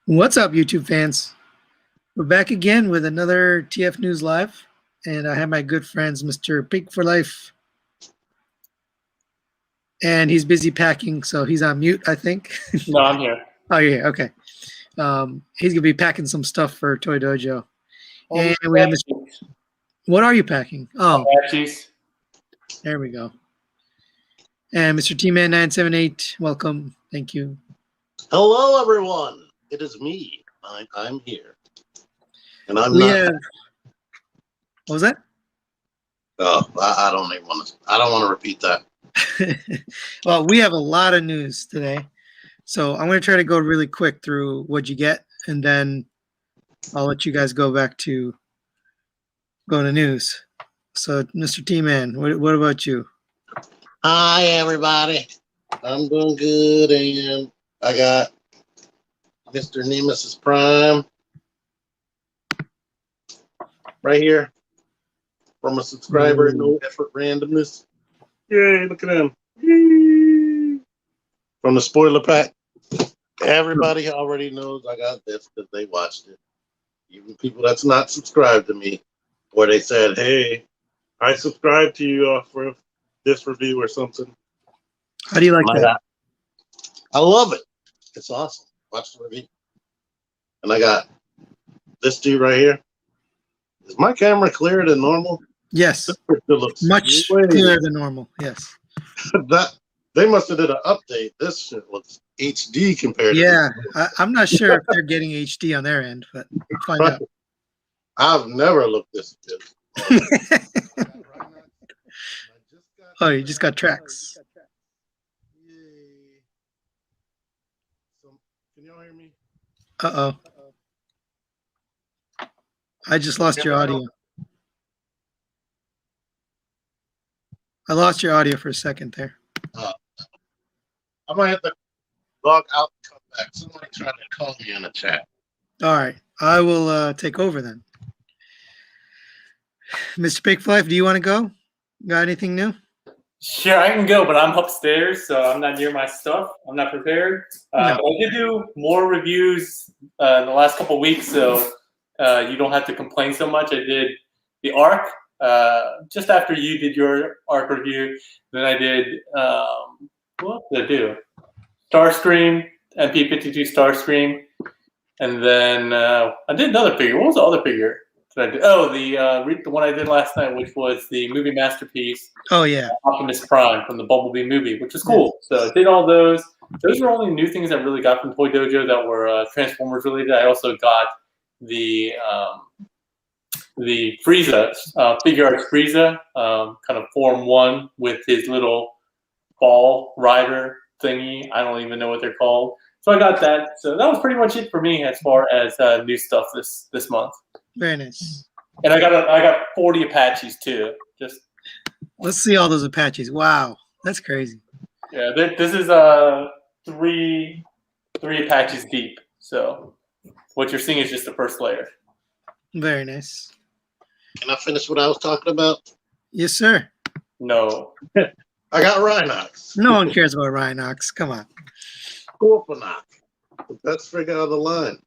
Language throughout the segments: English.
What's up, YouTube fans? We're back again with another TF News Live, and I have my good friends, Mr. Paik4Life, and he's busy packing, so he's on mute, I think. No, I'm here. Oh, you're here. Okay. He's gonna be packing some stuff for Toy Dojo, and we have Mr. What are you packing? Oh, Apaches. there we go. And Mr. Tman978, welcome. Thank you. Hello, everyone. It is me. I'm here, and I'm We not. have. What was that? Oh, I don't even want to. I don't want to repeat that. Well, we have a lot of news today, so I'm going to try to go really quick through what you get, and then I'll let you guys go back to going to news. So, Mr. T-Man, what about you? Hi, everybody. I'm doing good, and I got Mr. Nemesis Prime right here from a subscriber. No effort randomness. Yay! Look at him. Yay. From the spoiler pack. Everybody already knows I got this because they watched it. Even people that's not subscribed to me, where they said, "Hey, I subscribed to you for this review or something." How do you like that? I love it. It's awesome. Watch the review. And I got this dude right here. Is my camera clearer than normal? Yes, looks much clearer than normal. Yes. That they must have did an update. This shit looks HD compared Yeah, to I'm not sure if they're getting HD on their end, but we'll find out. I've never looked this good. Oh, you just got tracks. Yay. Can y'all hear me? Uh-oh. I just lost your audio. I lost your audio for a second there. I might have to log out and come back. Somebody tried to call me in the chat. All right. I will take over then. Mr. Paik4Life, do you want to go? Got anything new? Sure, I can go, but I'm upstairs, so I'm not near my stuff. I'm not prepared. No. But I did do more reviews in the last couple of weeks, so you don't have to complain so much. I did the Arc just after you did your Arc review. Then I did, what did I do? Starscream, MP52 Starscream. And then I did another figure. What was the other figure that I did? Oh, the one I did last night, which was the movie masterpiece. Oh, yeah. Optimus Prime from the Bumblebee movie, which was cool. So I did all those. Those were only new things I really got from Toy Dojo that were Transformers related. I also got the Frieza, figure arts Frieza, kind of Form 1 with his little ball rider thingy. I don't even know what they're called. So I got that. So that was pretty much it for me as far as new stuff this month. Very nice. And I got 40 Apaches too. Just let's see all those Apaches. Wow, that's crazy. Yeah, this is three Apaches deep. So what you're seeing is just the first layer. Very nice. Can I finish what I was talking about? Yes, sir. No. I got Rhinox. No one cares about Rhinox. Come on. Scorponok. Let's figure out the line.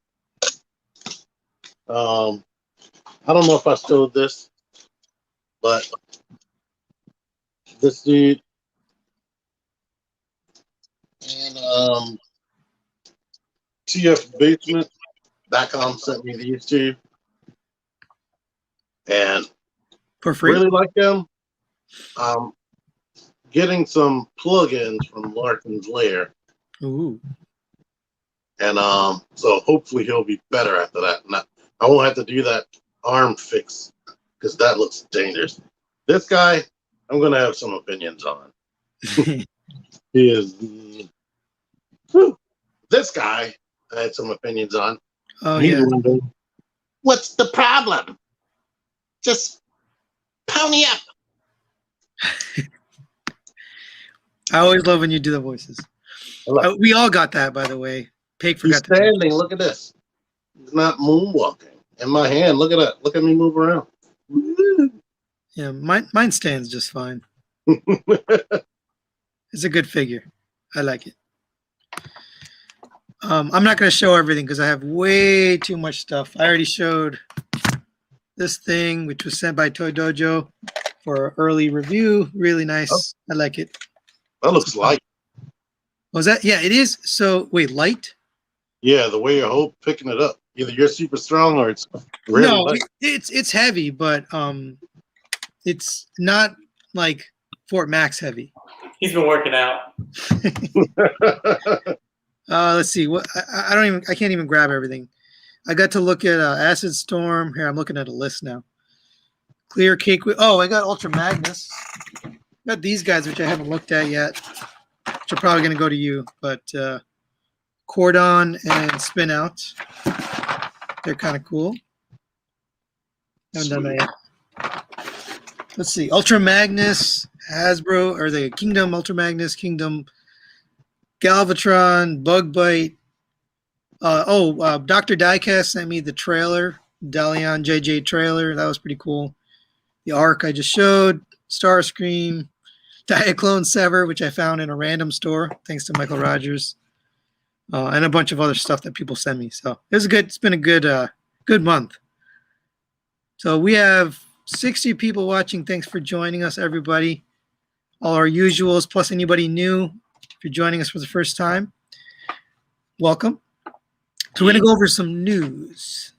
I don't know if I showed this, but this dude and TFBasement.com sent me these two, and for free. Really like them. Getting some plugins from Larkin's Lair. Ooh. And so hopefully he'll be better after that. I won't have to do that arm fix because that looks dangerous. This guy, I'm gonna have some opinions on. He is. This guy, I had some opinions on. Oh yeah. Wondering, what's the problem? Just pony up. I always love when you do the voices. We all got that, by the way. Paik forgot He's standing. Look at this. He's not moonwalking. In my hand, look at that. Look at me move around. Yeah, mine stands just fine. It's a good figure. I like it. I'm not going to show everything because I have way too much stuff. I already showed this thing, which was sent by Toy Dojo for early review. Really nice. I like it. That looks light. Was that? Yeah, it is. So wait, light? Yeah, the way you're picking it up. Either you're super strong or it's really No, light. it's heavy, but it's not like Fort Max heavy. He's been working out. Let's see. What I can't even grab everything. I got to look at Acid Storm. Here, I'm looking at a list now. Clear Cake. Oh, I got Ultra Magnus. Got these guys, which I haven't looked at yet. Which are probably going to go to you. But Cordon and Spin Out. They're kind of cool. Haven't done that yet. Let's see. Ultra Magnus, Hasbro, or the Kingdom Ultra Magnus, Kingdom Galvatron, Bug Bite. Dr. Diecast sent me the trailer, Dalian JJ trailer. That was pretty cool. The Arc I just showed, Starscream, Diaclone Sever, which I found in a random store, thanks to Michael Rogers, and a bunch of other stuff that people send me. So it's been a good month. So we have 60 people watching. Thanks for joining us, everybody. All our usuals, plus anybody new. If you're joining us for the first time, welcome. So we're going to go over some news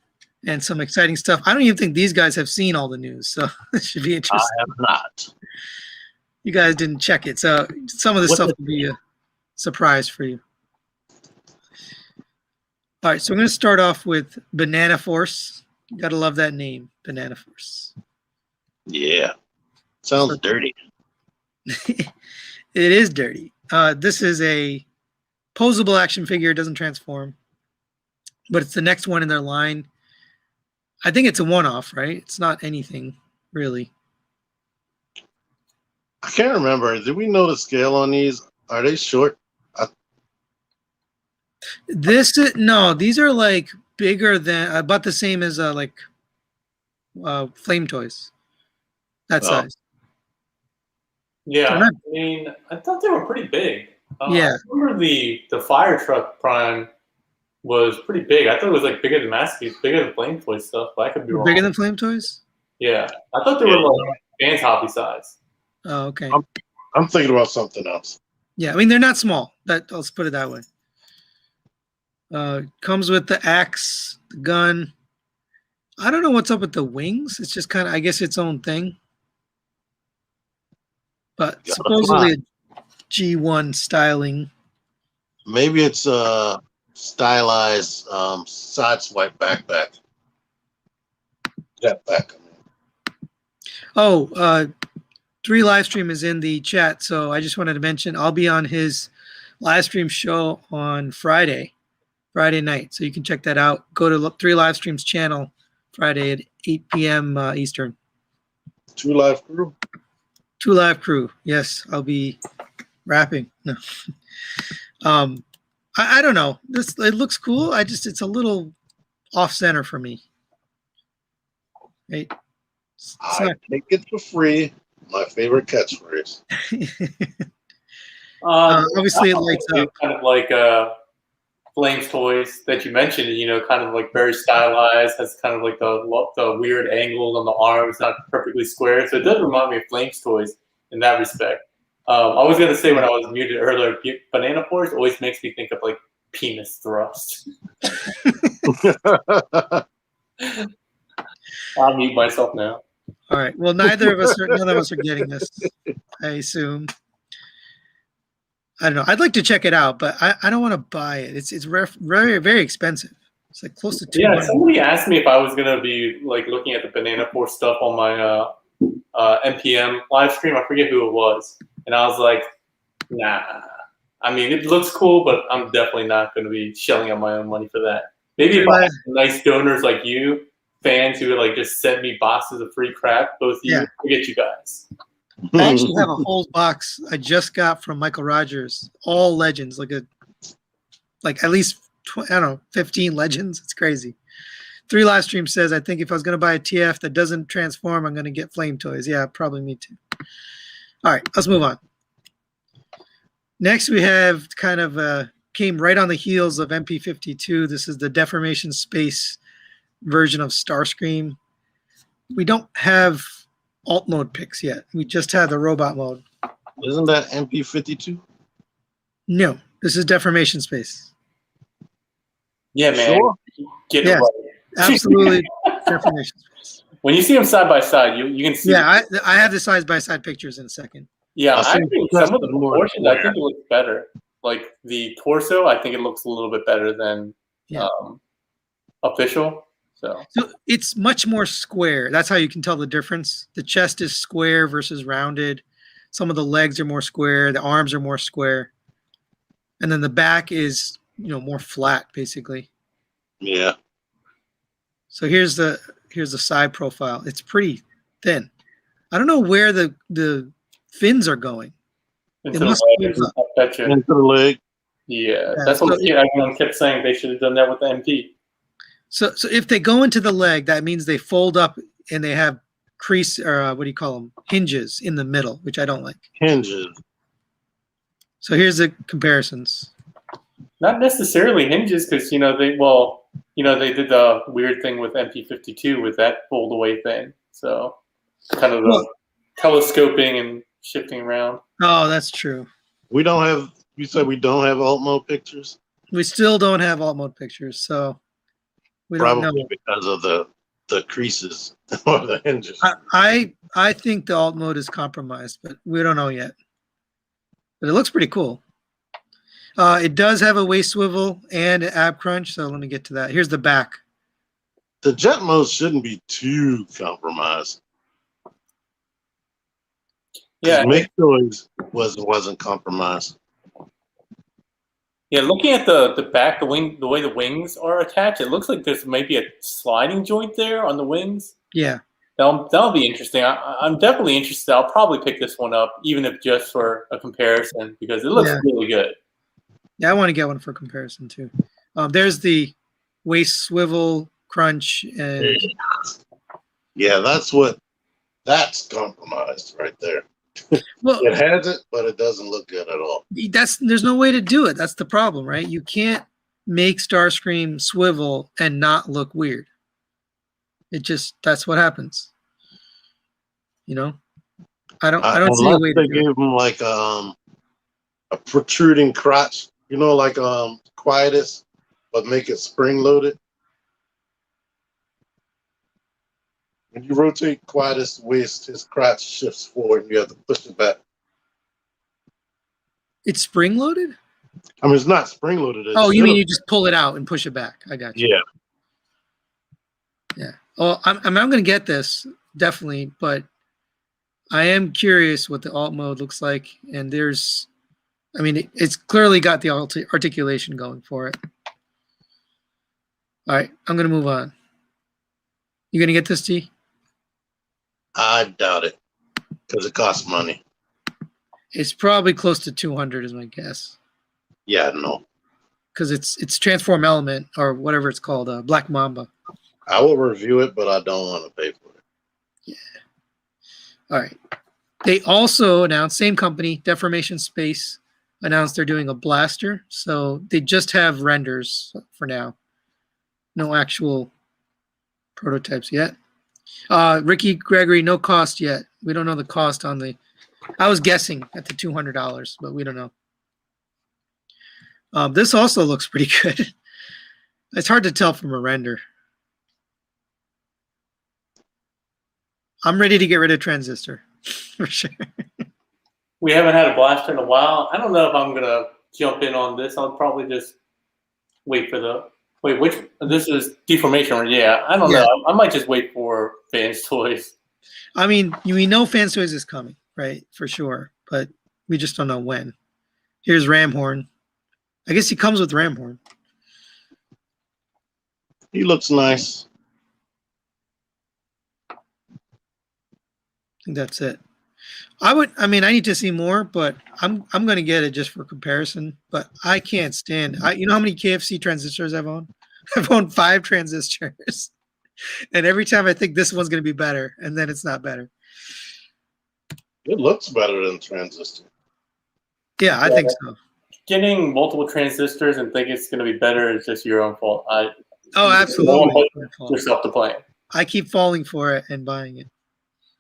and some exciting stuff. I don't even think these guys have seen all the news, so it should be interesting. I have not. You guys didn't check it, so some of this stuff will be a surprise for you. All right, so we're going to start off with Banana Force. You got to love that name, Banana Force. Yeah. Sounds dirty. It is dirty. This is a posable action figure. It doesn't transform, but it's the next one in their line. I think it's a one-off, right? It's not anything, really. I can't remember. Did we know the scale on these? Are they short? No, these are like bigger than, about the same as Flame Toys. That size. Yeah, I mean, I thought they were pretty big. Yeah. I remember the Fire Truck Prime was pretty big. I thought it was like bigger than Masterpiece, bigger than Flame Toy stuff, but I could be wrong. Bigger than Flame Toys? Yeah. I thought they were like Vans Hobby size. Oh, okay. I'm thinking about something else. Yeah, I mean, they're not small. Let's put it that way. Comes with the axe, the gun. I don't know what's up with the wings. It's just kind of, I guess, its own thing. But supposedly a G1 styling. Maybe it's a stylized side swipe backpack. Jetpack. Oh, 3 Livestream is in the chat, so I just wanted to mention I'll be on his live stream show on Friday night, so you can check that out. Go to 3 Livestream's channel Friday at 8 p.m. Eastern. 2 Live Crew? 2 Live Crew. Yes, I'll be rapping. No. I don't know. It looks cool. It's a little off center for me. Right? I take it for free. My favorite catchphrase. Obviously, it lights up. Kind of like Flames Toys that you mentioned. You know, kind of like very stylized. Has kind of like the weird angles on the arms, not perfectly square. So it does remind me of Flames Toys in that respect. I was gonna say when I was muted earlier, Banana Force always makes me think of like penis thrust. I'll mute myself now. All right. Well, none of us are getting this, I assume. I don't know. I'd like to check it out, but I don't want to buy it. It's very, very expensive. It's like close to $200. Yeah, somebody asked me if I was gonna be like looking at the Banana Force stuff on my NPM live stream. I forget who it was, and I was like, nah. I mean, it looks cool, but I'm definitely not going to be shelling out my own money for that. Maybe if I had nice donors like you, fans who would like just send me boxes of free crap, both of you, forget you guys. I actually have a whole box I just got from Michael Rogers, all legends, like at least 15 legends. It's crazy. 3 Livestream says, I think if I was going to buy a TF that doesn't transform, I'm going to get Flame Toys. Yeah, probably me too. All right, let's move on. Next, we have kind of a came right on the heels of MP52. This is the deformation space version of Starscream. We don't have alt mode picks yet. We just had the robot mode. Isn't that MP52? No, this is deformation space. Yeah, man. Sure. Get Yes. it right. Absolutely deformation space. When you see them side by side, you can see. Yeah, I have the side by side pictures in a second. Yeah, I I think think that's some of the the more proportions, I square. think it looks better. Like the torso, I think it looks a little bit better than Yeah. official. So it's much more square. That's how you can tell the difference. The chest is square versus rounded. Some of the legs are more square. The arms are more square. And then the back is, more flat, basically. Yeah. So here's the side profile. It's pretty thin. I don't know where the fins are going. into It the must leg, close up. I bet you. Into the leg. Yeah, that's what everyone kept saying. They should have done that with the MP. So if they go into the leg, that means they fold up and they have crease, or what do you call them? Hinges in the middle, which I don't like. Hinges. So here's the comparisons. Not necessarily hinges, because they did the weird thing with MP52 with that fold away thing. So kind of the telescoping and shifting around. Oh, that's true. We don't have. You said we don't have alt mode pictures. We still don't have alt mode pictures, so we don't Probably know. because of the creases or the hinges. I think the alt mode is compromised, but we don't know yet. But it looks pretty cool. It does have a waist swivel and an ab crunch, so let me get to that. Here's the back. The jet mode shouldn't be too compromised. Yeah, Make choice wasn't compromised. yeah. Looking at the back, the way the wings are attached, it looks like there's maybe a sliding joint there on the wings. Yeah. That'll be interesting. I'm definitely interested. I'll probably pick this one up, even if just for a comparison, because it looks really good. Yeah, I want to get one for comparison too. There's the waist swivel crunch and Yeah, that's compromised right there. well, It has it, but it doesn't look good at all. there's no way to do it. That's the problem, right? You can't make Starscream swivel and not look weird. That's what happens. I don't see a way to they do it. gave him like a protruding crotch, like Quietus, but make it spring loaded. When you rotate Quietus' waist, his crotch shifts forward, and you have to push it back. It's spring loaded? I mean, it's not spring loaded. Oh, you mean you just pull it out and push it back? I got you. Yeah. Yeah. Well, I'm going to get this definitely, but I am curious what the alt mode looks like, and it's clearly got the articulation going for it. All right, I'm going to move on. You going to get this, T? I doubt it, because it costs money. It's probably close to 200 is my guess. Yeah, no. Because it's Transform Element or whatever it's called, Black Mamba. I will review it, but I don't want to pay for it. Yeah. All right. They also announced, same company, Deformation Space, announced they're doing a blaster. So they just have renders for now. No actual prototypes yet. Ricky Gregory, no cost yet. We don't know the cost on the. I was guessing at the $200, but we don't know. This also looks pretty good. It's hard to tell from a render. I'm ready to get rid of Transistor for sure. We haven't had a blaster in a while. I don't know if I'm gonna jump in on this. I'll probably just wait for this is Deformation, right? Yeah, I don't know. I might just wait for Fans Toys. I mean, we know Fans Toys is coming, right? For sure, but we just don't know when. Here's Ramhorn. I guess he comes with Ramhorn. He looks nice. I think that's it. I need to see more, but I'm going to get it just for comparison. But I can't stand. You know how many KFC transistors I've owned? I've owned 5 transistors, and every time I think this one's going to be better, and then it's not better. It looks better than Transistor. Yeah, I think so. getting multiple transistors and think it's going to be better is just your own fault. Oh, No one absolutely. put yourself to blame. I keep falling for it and buying it.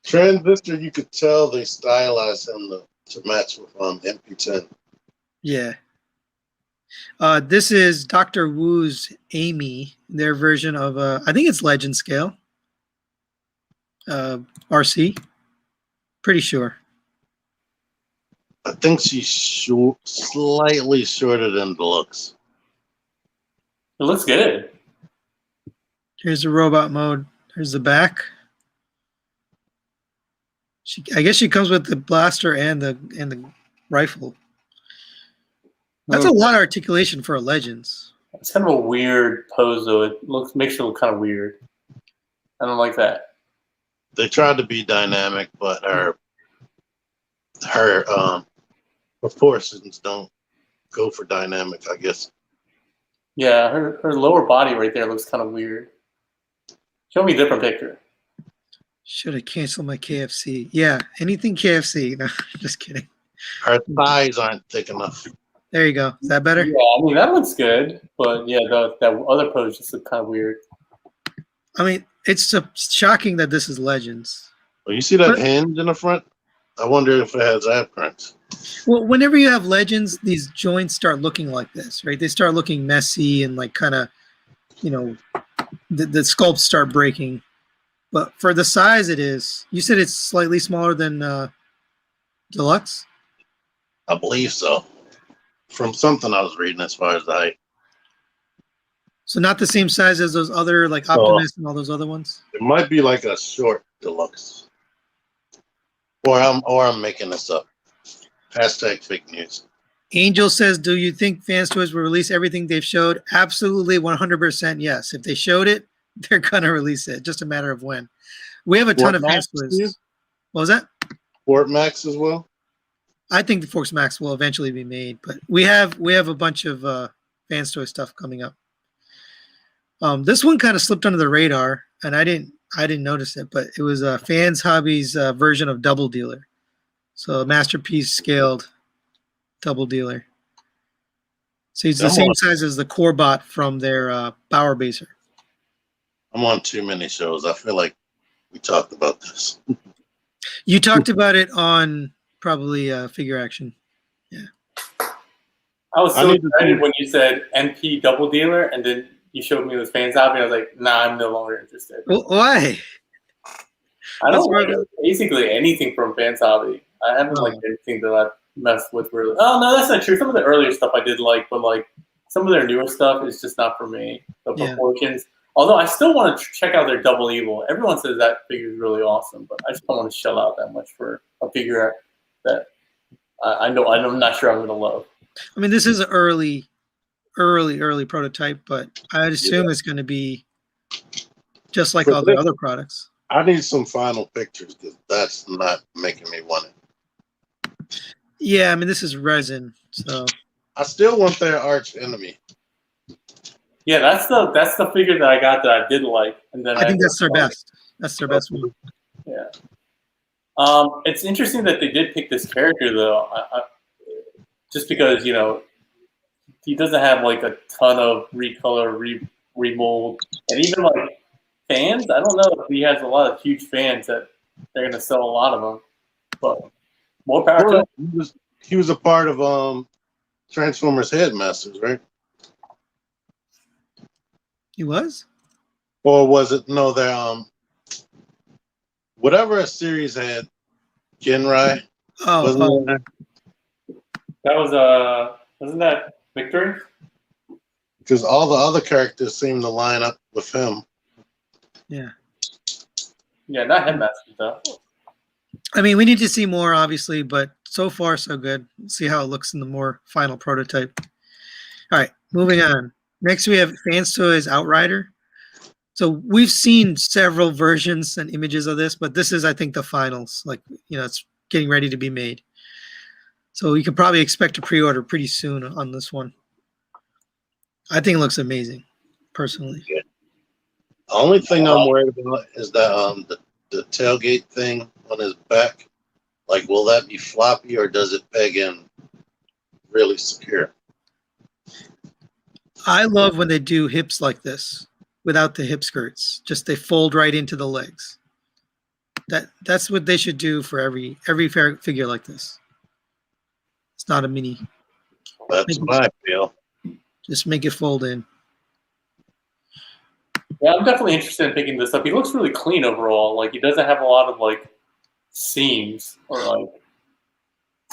Transistor, you could tell they stylized him to match with MP10. Yeah. This is Dr. Wu's Amy, their version of I think it's Legend Scale. RC. Pretty sure. I think she's slightly shorter than Deluxe. It looks good. Here's the robot mode. Here's the back. I guess she comes with the blaster and the rifle. That's a lot of articulation for a Legends. It's kind of a weird pose, though. It makes it look kind of weird. I don't like that. They tried to be dynamic, but her proportions don't go for dynamic, I guess. Yeah, her lower body right there looks kind of weird. Show me a different picture. Should have canceled my KFC. Yeah, anything KFC. No, just kidding. Her thighs aren't thick enough. There you go. Is that better? Yeah, I mean, that looks good. But yeah, that other pose just looked kind of weird. I mean, it's shocking that this is Legends. Well, you see that hinge in the front? I wonder if it has ab prints. Well, whenever you have Legends, these joints start looking like this, right? They start looking messy and like kind of, you know, the sculpts start breaking. But for the size it is, you said it's slightly smaller than Deluxe? I believe so. From something I was reading as far as the height. So not the same size as those other, like Optimus and all those other ones? It might be like a short Deluxe. Or I'm making this up. Hashtag fake news. Angel says, do you think Fans Toys will release everything they've showed? Absolutely, 100% yes. If they showed it, they're going to release it. Just a matter of when. We have a ton of Fans Toys. What was that? Fort Max as well? I think the Force Max will eventually be made, but we have a bunch of Fans Toy stuff coming up. This one kind of slipped under the radar, and I didn't notice it, but it was Fans Hobby's version of Double Dealer. So a Masterpiece scaled Double Dealer. So he's the same size as the core bot from their Power Baser. I'm on too many shows. I feel like we talked about this. You talked about it on probably Figure Action. Yeah. I was so excited when you said NP Double Dealer, and then you showed me this Fans Hobby. I was like, nah, I'm no longer interested. Well, why? I don't like basically anything from Fans Hobby. I haven't liked anything that I've messed with really. Oh no, that's not true. Some of the earlier stuff I did like, but like some of their newer stuff is just not for me. The proportions. Although I still want to check out their Double Evil. Everyone says that figure is really awesome, but I just don't want to shell out that much for a figure that I'm not sure I'm going to love. I mean, this is an early prototype, but I'd assume it's going to be just like all the other products. I need some final pictures because that's not making me want it. Yeah, I mean, this is resin, so I still want their arch enemy. Yeah, that's the figure that I got that I did like, and then I think that's their best. That's their best one. Yeah. It's interesting that they did pick this character though, just because he doesn't have like a ton of recolor, remold, and even like fans. I don't know if he has a lot of huge fans that they're gonna sell a lot of them, but more power to him. He was a part of Transformers Headmasters, right? He was? Or was it they're whatever a series had Genrai. That was wasn't that Victory? Because all the other characters seem to line up with him. Yeah. Yeah, not Headmasters though. I mean, we need to see more, obviously, but so far so good. Let's see how it looks in the more final prototype. All right, moving on. Next, we have Fans Toys Outrider. So we've seen several versions and images of this, but this is, I think, the finals. Like, it's getting ready to be made. So you can probably expect a pre-order pretty soon on this one. I think it looks amazing, personally. Yeah. The only thing I'm worried about is that the tailgate thing on his back. Like, will that be floppy or does it peg in really secure? I love when they do hips like this without the hip skirts. Just they fold right into the legs. That's what they should do for every figure like this. It's not a mini. That's what I feel. Just make it fold in. Yeah, I'm definitely interested in picking this up. He looks really clean overall. Like he doesn't have a lot of like seams or like.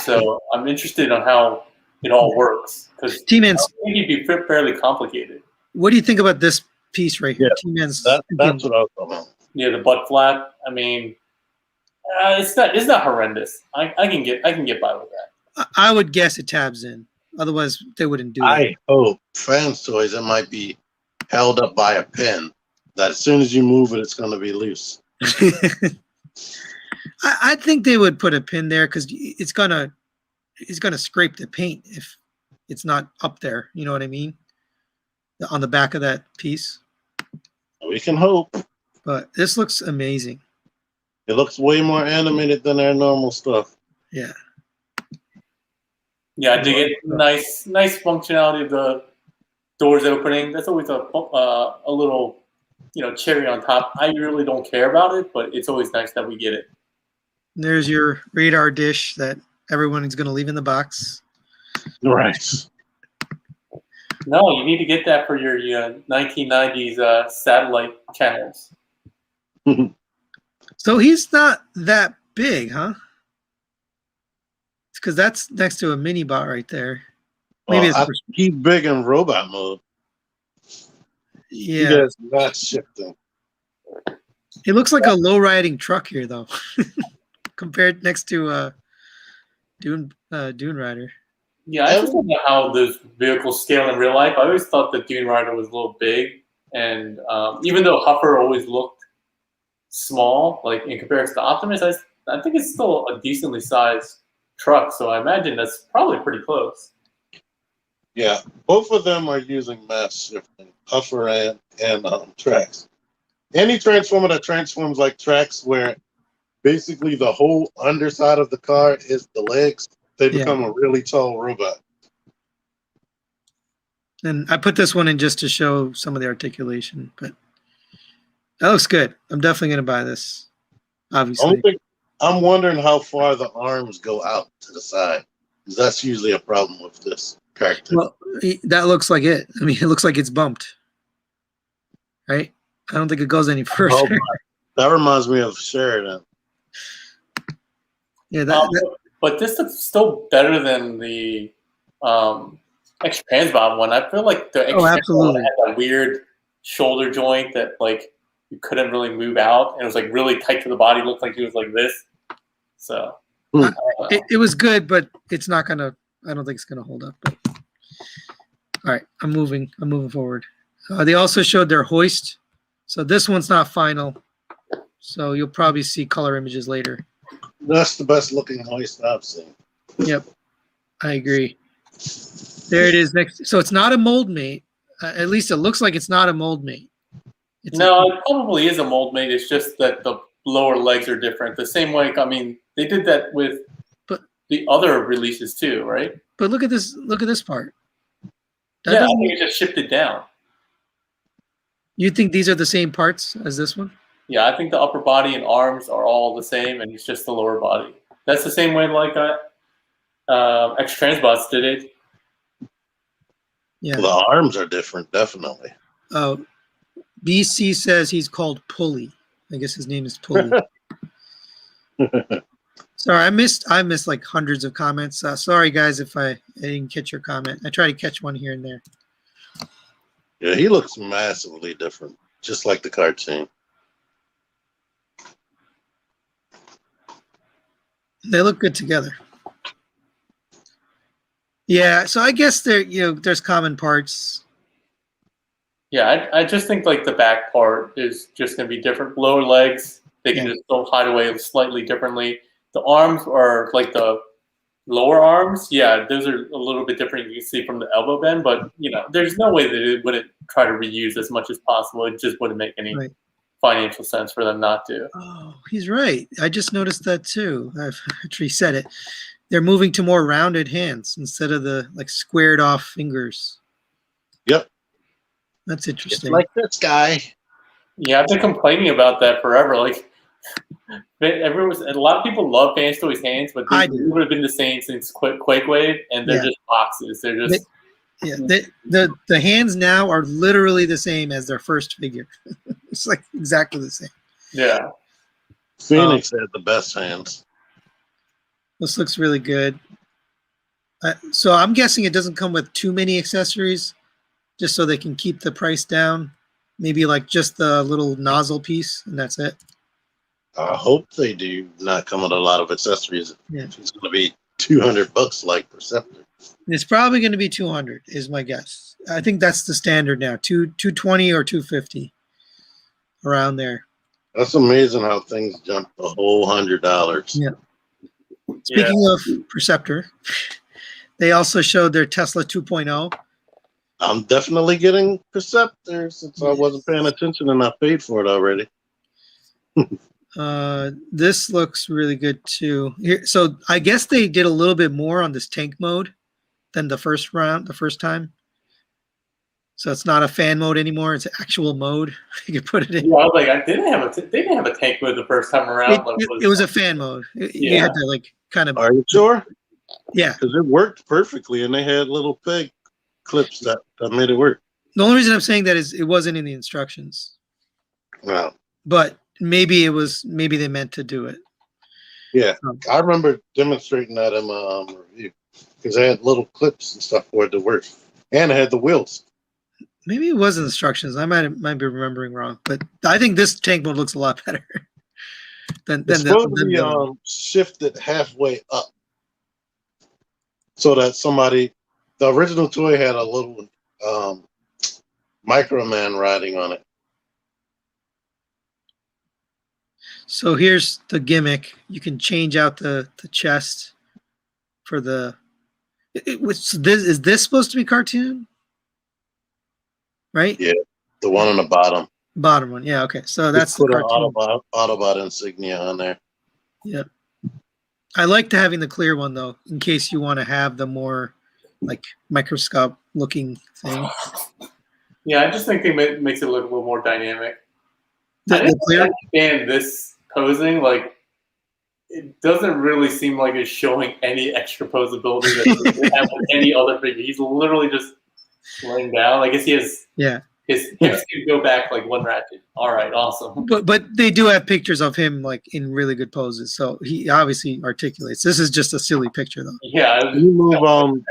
So I'm interested on how it all works because T-Man's, I think he'd be fairly complicated. what do you think about this piece right here? Yeah, T-Man's that's what I was talking about. Yeah, the butt flap. I mean, it's not horrendous. I can get by with that. I would guess it tabs in. Otherwise, they wouldn't do that. I hope fans toys, it might be held up by a pin. That as soon as you move it, it's going to be loose. I think they would put a pin there because it's gonna scrape the paint if it's not up there. You know what I mean? On the back of that piece. We can hope. But this looks amazing. It looks way more animated than our normal stuff. Yeah. Yeah, I dig it. Nice functionality of the doors opening. That's always a little, cherry on top. I really don't care about it, but it's always nice that we get it. There's your radar dish that everyone is going to leave in the box. Right. No, you need to get that for your 1990s satellite channels. So he's not that big, huh? It's because that's next to a mini bot right there. Maybe I think he's big in robot mode. Yeah. He does not shifting. It looks like a low riding truck here, though, compared next to Dune Rider. Yeah, I just don't know how those vehicles scale in real life. I always thought that Dune Rider was a little big, and even though Huffer always looked small, like in comparison to Optimus, I think it's still a decently sized truck. So I imagine that's probably pretty close. Yeah, both of them are using mass shifting, Huffer and Trax. Any transformer that transforms like Trax, where basically the whole underside of the car is the legs, they become a really tall robot. And I put this one in just to show some of the articulation, but that looks good. I'm definitely going to buy this, obviously. I'm wondering how far the arms go out to the side, because that's usually a problem with this character. Well, that looks like it. I mean, it looks like it's bumped, right? I don't think it goes any further. Oh, that reminds me of Sheridan. Yeah, but this is still better than the X-Transbot one. I feel like the X-Transbot had that weird shoulder joint that like you couldn't really move out, and it was like really tight to the body. It looked like he was like this. So it was good, but it's not gonna. I don't think it's gonna hold up. But. All right, I'm moving forward. They also showed their hoist. So this one's not final. So you'll probably see color images later. That's the best looking hoist I've seen. Yep, I agree. There it is next. So it's not a mold mate. At least it looks like it's not a mold mate. It probably is a mold mate. It's just that the lower legs are different. The same way, I mean, they did that with the other releases too, right? But look at this. Look at this part. I think it just shifted down. You think these are the same parts as this one? Yeah, I think the upper body and arms are all the same, and it's just the lower body. That's the same way like X-Transbots did it. Yeah. Well, the arms are different, definitely. Oh, BC says he's called Pulley. I guess his name is Pulley. Sorry, I missed like hundreds of comments. Sorry, guys, if I didn't catch your comment. I try to catch one here and there. Yeah, he looks massively different, just like the cartoon. They look good together. Yeah, so I guess there's common parts. Yeah, I just think like the back part is just going to be different. Lower legs, they can just go hide away slightly differently. The arms are like the lower arms. Yeah, those are a little bit different. You can see from the elbow bend, but there's no way that it wouldn't try to reuse as much as possible. It just wouldn't make any financial sense for them not to. Oh, he's right. I just noticed that too. I've actually said it. They're moving to more rounded hands instead of the like squared off fingers. Yep. That's It's interesting. like this guy. Yeah, I've been complaining about that forever. Like, a lot of people love Fans Toys hands, but I they do. would have been the same since Quake Wave, and they're Yeah. just boxes. They're just Yeah, the hands now are literally the same as their first figure. It's like exactly the same. yeah. Phoenix had the best hands. This looks really good. So I'm guessing it doesn't come with too many accessories, just so they can keep the price down. Maybe like just the little nozzle piece, and that's it. I hope they do not come with a lot of accessories. Yeah. It's going to be $200 like Perceptor. It's probably going to be 200, is my guess. I think that's the standard now, 220 or 250, around there. That's amazing how things jump a whole $100. Yeah. Speaking of Perceptor, they also showed their Tesla 2.0. I'm definitely getting Perceptor since I wasn't paying attention and I paid for it already. This looks really good too. Here, so I guess they did a little bit more on this tank mode than the first time. So it's not a fan mode anymore; it's an actual mode. You can put it in. Yeah, I was like, they didn't have a tank mode the first time around. It was a fan mode. You had to like kind of. Are you sure? Yeah, because it worked perfectly, and they had little peg clips that made it work. The only reason I'm saying that is it wasn't in the instructions. Wow. But maybe they meant to do it. Yeah, I remember demonstrating that in my review because they had little clips and stuff for it to work, and it had the wheels. Maybe it was instructions. I might be remembering wrong, but I think this tank mode looks a lot better than It's supposed to be shifted halfway up, so that the original toy had a little Microman riding on it. So here's the gimmick. You can change out the chest for the. Is this supposed to be cartoon? Right? Yeah, the one on the bottom. Bottom one. Yeah. Okay. So that's put the an cartoon. Autobot insignia on there. Yep. I liked having the clear one though, in case you want to have the more like microscope looking thing. Yeah, I just think it makes it look a little more dynamic. The I didn't clear? understand this posing. Like, it doesn't really seem like it's showing any extra posability that we have with any other figure. He's literally just laying down. I guess he has. Yeah. His hips can go back like one ratchet. All right, awesome. But they do have pictures of him like in really good poses, so he obviously articulates. This is just a silly picture though. Yeah. Can you move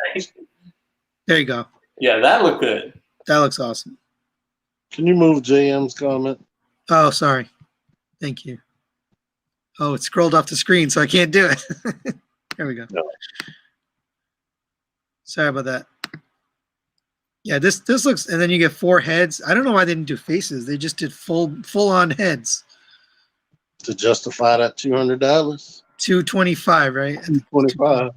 There you go. Yeah, that looked good. That looks awesome. Can you move JM's comment? Oh, sorry. Thank you. Oh, it scrolled off the screen, so I can't do it. There we go. No. Sorry about that. Yeah, this looks, and then you get 4 heads. I don't know why they didn't do faces. They just did full on heads. To justify that $200. $225, right? $225.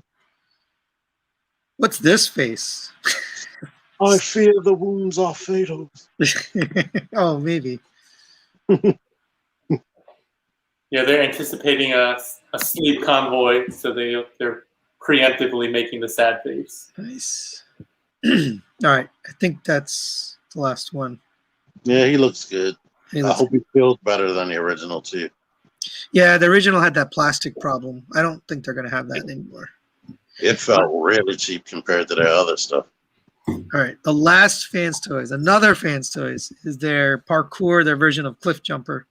What's this face? I fear the wounds are fatal. Oh, maybe. Yeah, they're anticipating a sleep convoy, so they're preemptively making the sad face. Nice. All right, I think that's the last one. Yeah, he looks good. He I looks hope he feels better than the original too. Yeah, the original had that plastic problem. I don't think they're going to have that anymore. It felt really cheap compared to their other stuff. All right, the last Fans Toys, another Fans Toys, is their parkour, their version of Cliff Jumper.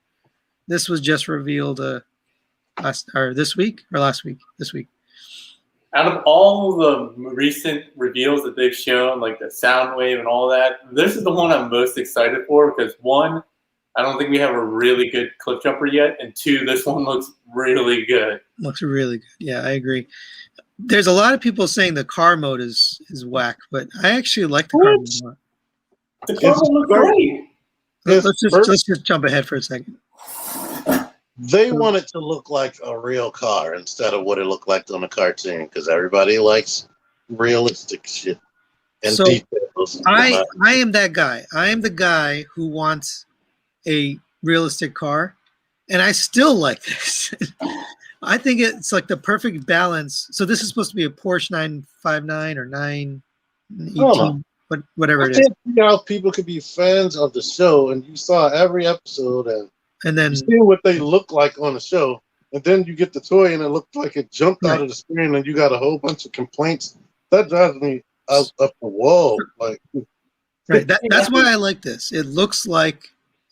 This was just revealed this week or last week? This week. Out of all the recent reveals that they've shown, like the Soundwave and all that, this is the one I'm most excited for because 1, I don't think we have a really good Cliff Jumper yet, and 2, this one looks really good. Looks really good. Yeah, I agree. There's a lot of people saying the car mode is whack, but I actually like the car mode more. The car mode looks great. Let's just jump ahead for a second. They want it to look like a real car instead of what it looked like on the cartoon because everybody likes realistic shit and So, details. I am that guy. I am the guy who wants a realistic car, and I still like this. I think it's like the perfect balance. So this is supposed to be a Porsche 959 or 918. whatever I it is. can't see how people could be fans of the show and you saw every episode and And then you see what they look like on the show, and then you get the toy and it looked like it jumped out Right. of the screen and you got a whole bunch of complaints. That drives me up the wall. Like, right. That's why I like this. It looks like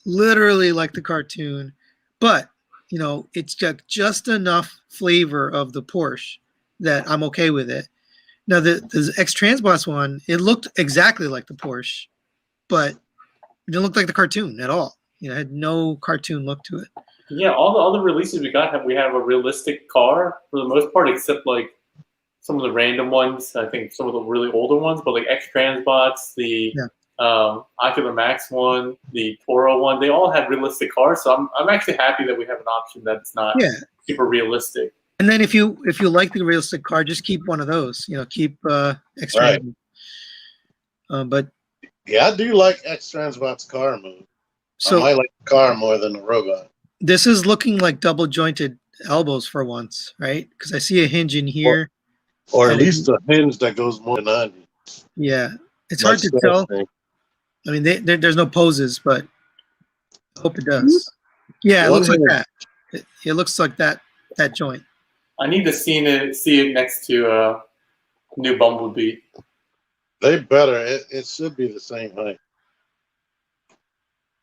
literally like the cartoon, but you know, it's got just enough flavor of the Porsche that I'm okay with it. Now the X Transbots one, it looked exactly like the Porsche, but it didn't look like the cartoon at all. You know, it had no cartoon look to it. Yeah, all the releases we got we have a realistic car for the most part, except like some of the random ones. I think some of the really older ones, but like X Transbots, the Ocular Max one, the Toro one, they all have realistic cars. So I'm actually happy that we have an option that's not super realistic. And then if you like the realistic car, just keep one of those. You know, keep X right. But Yeah, I do like X Transbot's car move. so I might like the car more than the robot. this is looking like double jointed elbows for once, right? Because I see a hinge in here. Or at least a hinge that goes more than 90. Yeah. It's hard to tell. Thing. I mean, there's no poses, but I hope it does. Yeah, it looks like that. It looks like that joint. I need to see it next to new Bumblebee. They better. It should be the same height.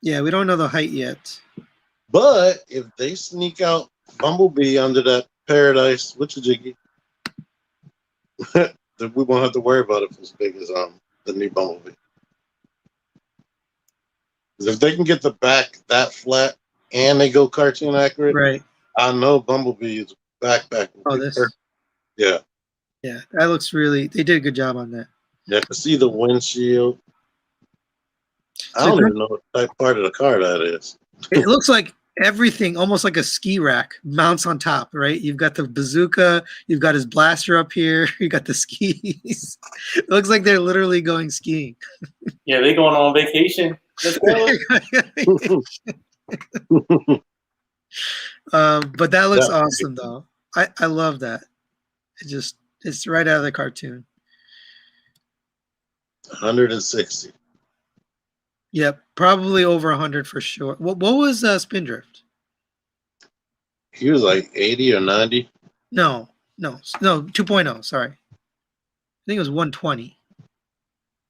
Yeah, we don't know the height yet. But if they sneak out Bumblebee under that Paradise Witchajiggy, then we won't have to worry about it as big as the new Bumblebee. Because if they can get the back that flat and they go cartoon accurate, right? I know Bumblebee is back. Oh, this. Yeah. Yeah, that looks really. They did a good job on that. Yeah, to see the windshield. I don't even know what type part of the car that is. It looks like everything, almost like a ski rack, mounts on top, right? You've got the bazooka, you've got his blaster up here, you got the skis. It looks like they're literally going skiing. Yeah, they're going on vacation. Let's go. But that looks awesome, though. I love that. It's right out of the cartoon. 160. Yep, probably over 100 for sure. What was Spindrift? He was like 80 or 90. No, 2.0. Sorry, I think it was 120. I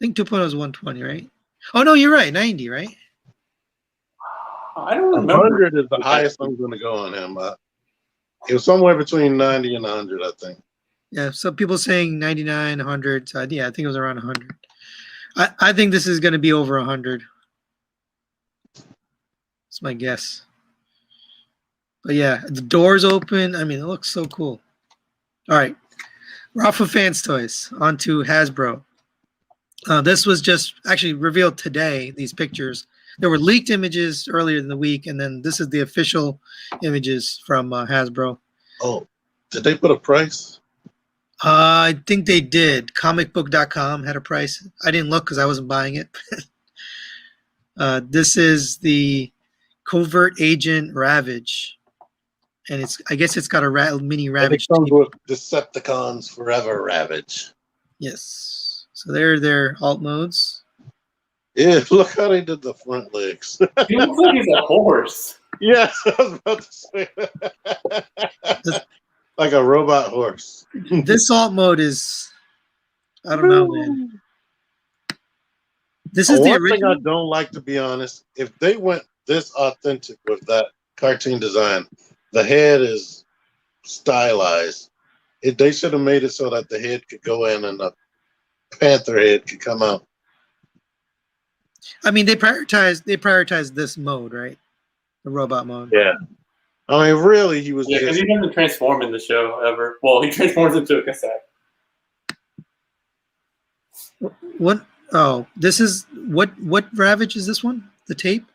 think 2.0 was 120, right? Oh no, you're right, 90, right? I don't remember. 100 is the highest I'm going to go on him. It was somewhere between 90 and 100, I think. Yeah, some people saying 99, 100. So yeah, I think it was around 100. I think this is going to be over 100. That's my guess. But yeah, the doors open. I mean, it looks so cool. All right, we're off of Fans Toys onto Hasbro. This was just actually revealed today. These pictures. There were leaked images earlier in the week, and then this is the official images from Hasbro. Oh, did they put a price? I think they did. Comicbook.com had a price. I didn't look because I wasn't buying it. This is the Covert Agent Ravage, and I guess it's got a mini Ravage. And it comes with Decepticons Forever Ravage. Yes. So they're their alt modes. Yeah, look how they did the front legs. He looks like he's a horse. Yeah, I was about to say that. Like a robot horse. This alt mode is, I don't know, man. This is the original. Thing I don't like, to be honest, if they went this authentic with that cartoon design, the head is stylized. They should have made it so that the head could go in and the panther head could come out. I mean, they prioritized this mode, right? The robot mode. Yeah. I mean, really, he was. Yeah, because he doesn't transform in the show ever. Well, he transforms into a cassette. What? Oh, this is what Ravage is this one? The tape?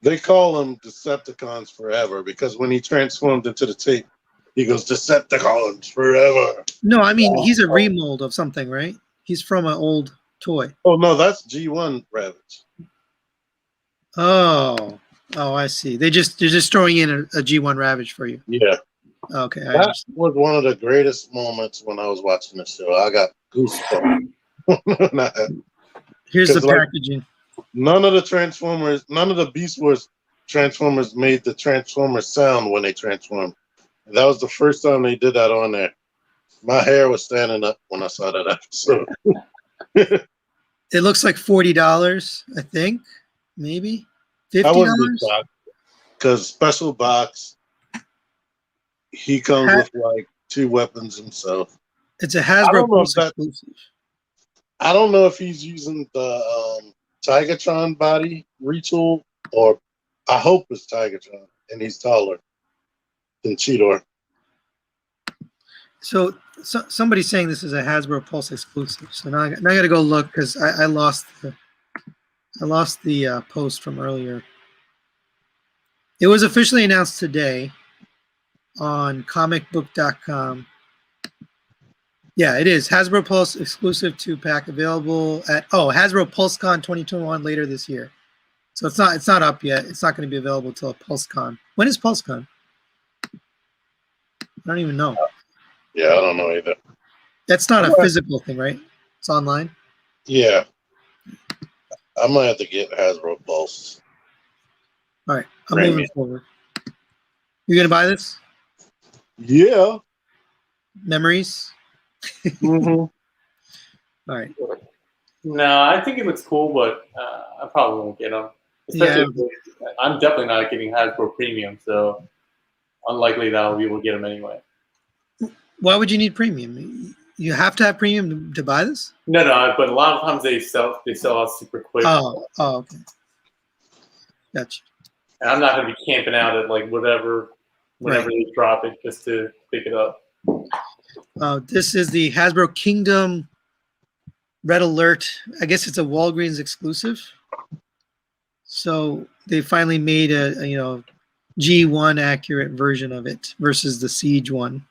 They call them Decepticons Forever because when he transformed into the tape, he goes Decepticons Forever. No, I mean he's a remold of something, right? He's from an old toy. Oh no, that's G1 Ravage. Oh, I see. They're just throwing in a G1 Ravage for you. Yeah. Okay. That was one of the greatest moments when I was watching the show. I got goosebumps. Here's the 'Cause, like, packaging. none of the Beast Wars Transformers made the Transformers sound when they transformed. And that was the first time they did that on there. My hair was standing up when I saw that episode. It looks like $40, I think, maybe I wouldn't be $50. shocked because special box, he comes with like 2 weapons himself. It's a I Hasbro don't know if Pulse that- exclusive. I don't know if he's using the Tigatron body retool, or I hope it's Tigatron, and he's taller than Cheetor. So somebody's saying this is a Hasbro Pulse exclusive. So now I got to go look because I lost the post from earlier. It was officially announced today on comicbook.com. Yeah, it is Hasbro Pulse exclusive 2-pack available at Hasbro PulseCon 2021 later this year. So it's not up yet. It's not going to be available till PulseCon. When is PulseCon? I don't even know. Yeah, I don't know either. That's not a physical thing, right? It's online. Yeah, I might have to get Hasbro Pulse. All right, I'm Right, moving man. forward. You gonna buy this? Yeah. Memories. Mm-hmm. All right. No, I think it looks cool, but I probably won't get them. Especially, I'm definitely not getting Hasbro Premium, so unlikely that we will get them anyway. Why would you need premium? You have to have premium to buy this? No, but a lot of times they sell out super quick. Oh, okay. Gotcha. And I'm not going to be camping out at like whenever they drop it just to pick it up. This is the Hasbro Kingdom Red Alert. I guess it's a Walgreens exclusive. So they finally made a G1 accurate version of it versus the Siege one.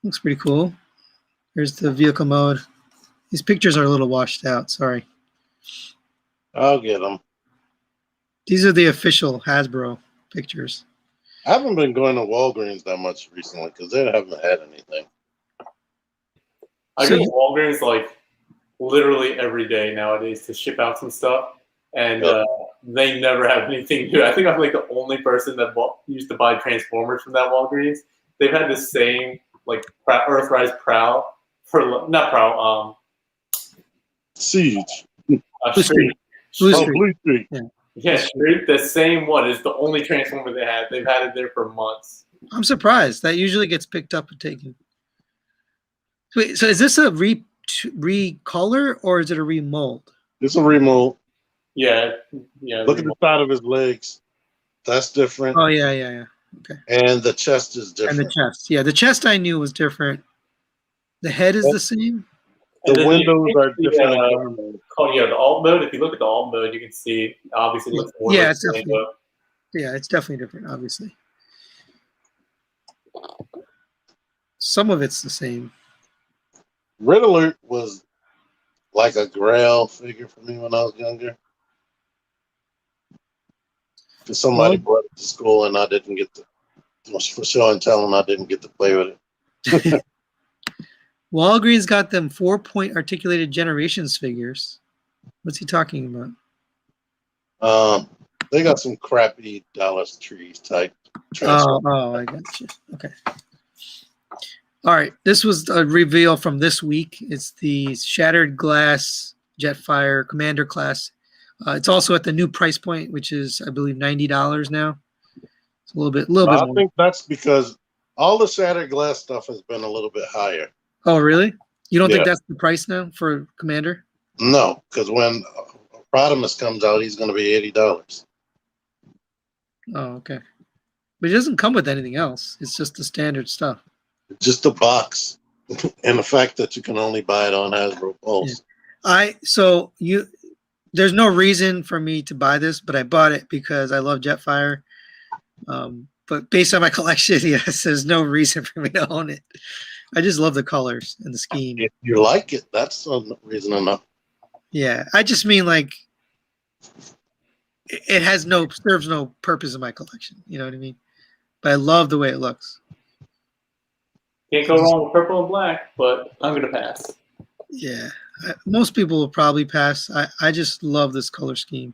Looks pretty cool. Here's the vehicle mode. These pictures are a little washed out. Sorry. I'll get them. These are the official Hasbro pictures. I haven't been going to Walgreens that much recently because they haven't had anything. I go to Walgreens like literally every day nowadays to ship out some stuff, and they never have anything new. I think I'm like the only person that used to buy Transformers from that Walgreens. They've had the same like Earthrise Prowl for not Prowl, Siege. Street. Blue Street. Yeah, Street. The same one is the only Transformer they had. They've had it there for months. I'm surprised. That usually gets picked up and taken. Wait, so is this a recolor or is it a remold? It's a remold. Yeah. Look at the side of his legs. That's different. Oh yeah. Okay. And the chest is different. And the chest. Yeah, the chest I knew was different. The head is the same. The windows are different. The alt mode. If you look at the alt mode, you can see obviously it looks more like it's definitely. Yeah, it's definitely different. Obviously, some of it's the same. Red Alert was like a Grail figure for me when I was younger. Because somebody brought it to school and I didn't get to, for show and tell, and I didn't get to play with it. Walgreens got them 4-point articulated Generations figures. What's he talking about? They got some crappy Dollar Tree type. Oh, I got you. Okay. All right. This was a reveal from this week. It's the Shattered Glass Jetfire Commander class. It's also at the new price point, which is, I believe, $90 now. It's a little bit more. I think that's because all the Shattered Glass stuff has been a little bit higher. Oh, really? You don't think that's the price now for Commander? No, because when Rodimus comes out, he's going to be $80. Oh, okay. But it doesn't come with anything else. It's just the standard stuff. Just the box, and the fact that you can only buy it on Hasbro Pulse. Yeah. There's no reason for me to buy this, but I bought it because I love Jetfire. But based on my collection, yes, there's no reason for me to own it. I just love the colors and the scheme. If you like it, that's a reason enough. Yeah, I just mean like it serves no purpose in my collection. You know what I mean? But I love the way it looks. Can't go wrong with purple and black, but I'm gonna pass. Yeah, Most people will probably pass. I just love this color scheme.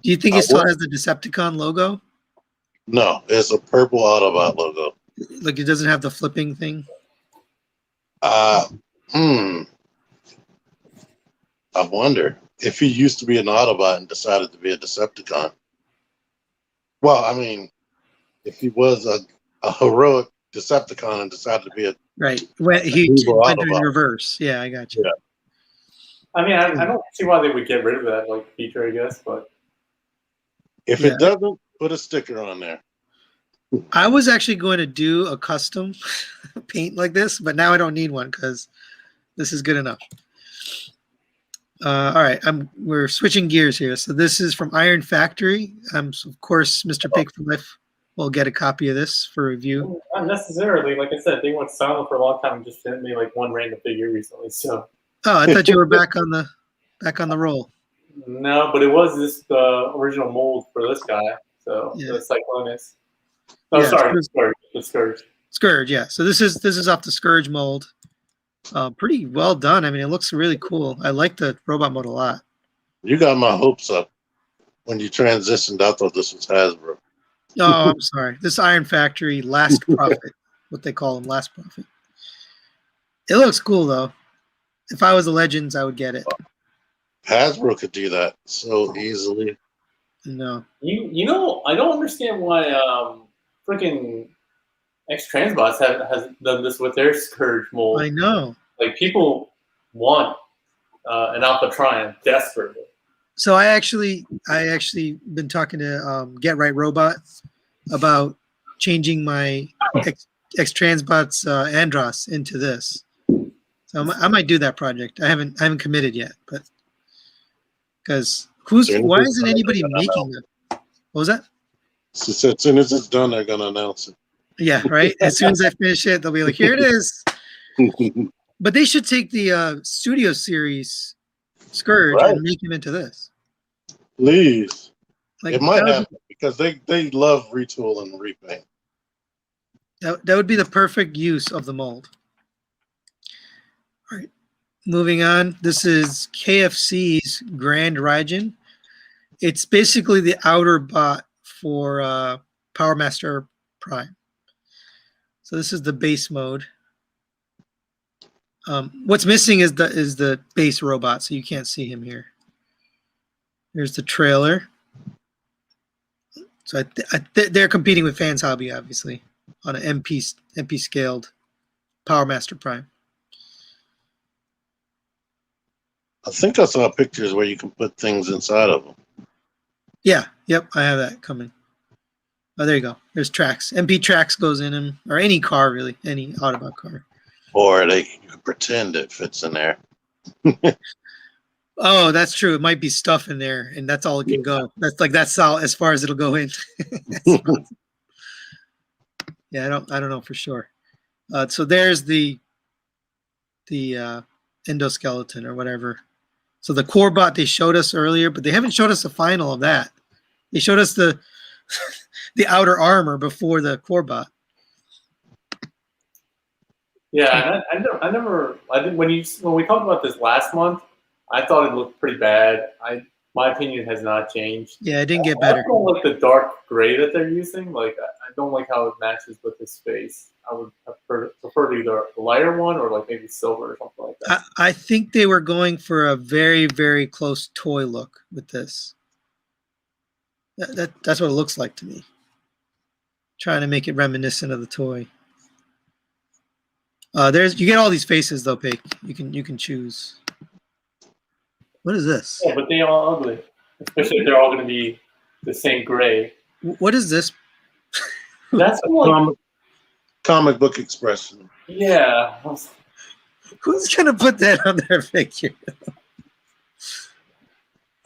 Do you think I it still will. has the Decepticon logo? No, it's a purple Autobot logo. Like it doesn't have the flipping thing? Uh, hmm. I wonder if he used to be an Autobot and decided to be a Decepticon. Well, I mean, if he was a heroic Decepticon and decided to be a Right. When he evil went in Autobot. reverse. Yeah, I got you. Yeah. I mean, I don't see why they would get rid of that like feature, I guess, but If Yeah. it doesn't, put a sticker on there. I was actually going to do a custom paint like this, but now I don't need one because this is good enough. All right, we're switching gears here. So this is from Iron Factory. So of course, Mr. Paik4Life will get a copy of this for review. not necessarily. Like I said, they went silent for a long time and just sent me like one random figure recently. So Oh, I thought you were back on the roll. no, but it was the original mold for this guy. So Yeah. the Cyclonus. Oh, Yeah, sorry, so the Scourge. Scourge, yeah. So this is off the Scourge mold. Pretty well done. I mean, it looks really cool. I like the robot mode a lot. You got my hopes up when you transitioned. I thought this was Hasbro. Oh, I'm sorry. This Iron Factory Last Prophet, what they call him, Last Prophet. It looks cool though. If I was a Legends, I would get it. Hasbro could do that so easily. No. You know, I don't understand why freaking X Transbots has done this with their Scourge mold. I know. Like people want an Alpha Triumph desperately. So I actually been talking to Get Right Robot about changing my X Transbots Andros into this. So I might do that project. I haven't committed yet, but because why isn't anybody making them? What was that? She said, as soon as it's done, they're going to announce it. Yeah, right. As soon as I finish it, they'll be like, "Here it is." But they should take the Studio Series Scourge Right. and make him into this. Please. Like It might happen because they love retool and repaint. That would be the perfect use of the mold. All right, moving on. This is KFC's Grand Raijin. It's basically the outer bot for Power Master Prime. So this is the base mode. What's missing is the base robot, so you can't see him here. Here's the trailer. So they're competing with Fans Hobby, obviously, on an MP scaled Power Master Prime. I think I saw pictures where you can put things inside of them. Yeah, yep, I have that coming. Oh, there you go. There's tracks. MP tracks goes in them, or any car really, any Autobot car. Or you can pretend it fits in there. Oh, that's true. It might be stuff in there, and that's all it can go. That's all as far as it'll go in. Yeah, I don't know for sure. So there's the endoskeleton or whatever. So the core bot they showed us earlier, but they haven't showed us the final of that. They showed us the the outer armor before the core bot. Yeah, and I think when we talked about this last month, I thought it looked pretty bad. My opinion has not changed. Yeah, it didn't get better. I don't like the dark gray that they're using. Like I don't like how it matches with his face. I would prefer either the lighter one or like maybe silver or something like that. I think they were going for a very, very close toy look with this. That's what it looks like to me. Trying to make it reminiscent of the toy. You get all these faces though, Pake. You can choose. What is this? Yeah, but they all ugly, especially if they're all going to be the same gray. What is this? That's like, comic book expression. Yeah. Who's gonna put that on their figure?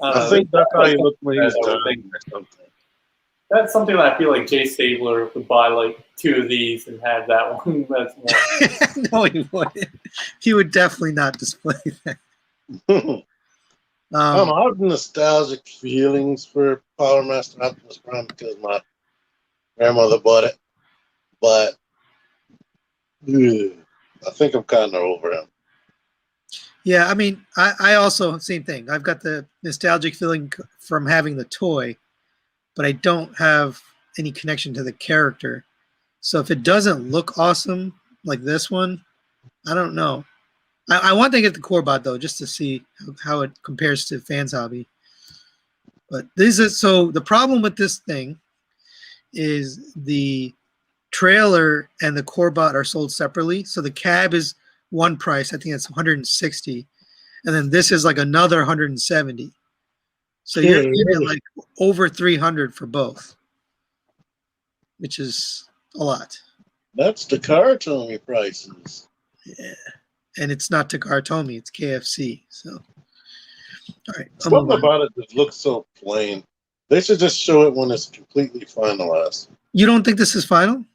I think that's how he looked when he was dying or something. That's something that I feel like Jay Stabler would buy like 2 of these and have that one. That's one. No, he wouldn't. He would definitely not display that. I don't know. I have nostalgic feelings for Power Master Optimus Prime because my grandmother bought it, but I think I'm kind of over him. Yeah, I mean, I also same thing. I've got the nostalgic feeling from having the toy, but I don't have any connection to the character. So if it doesn't look awesome like this one, I don't know. I want to get the core bot though, just to see how it compares to Fans Hobby. But this is so the problem with this thing is the trailer and the core bot are sold separately. So the cab is one price, I think it's 160, and then this is like another 170. So you're paying like over 300 for both, which is a lot. That's the car Tony prices. Yeah. And it's not Takara Tomy, it's KFC. So, all right. Something about it that looks so plain. They should just show it when it's completely finalized. You don't think this is final?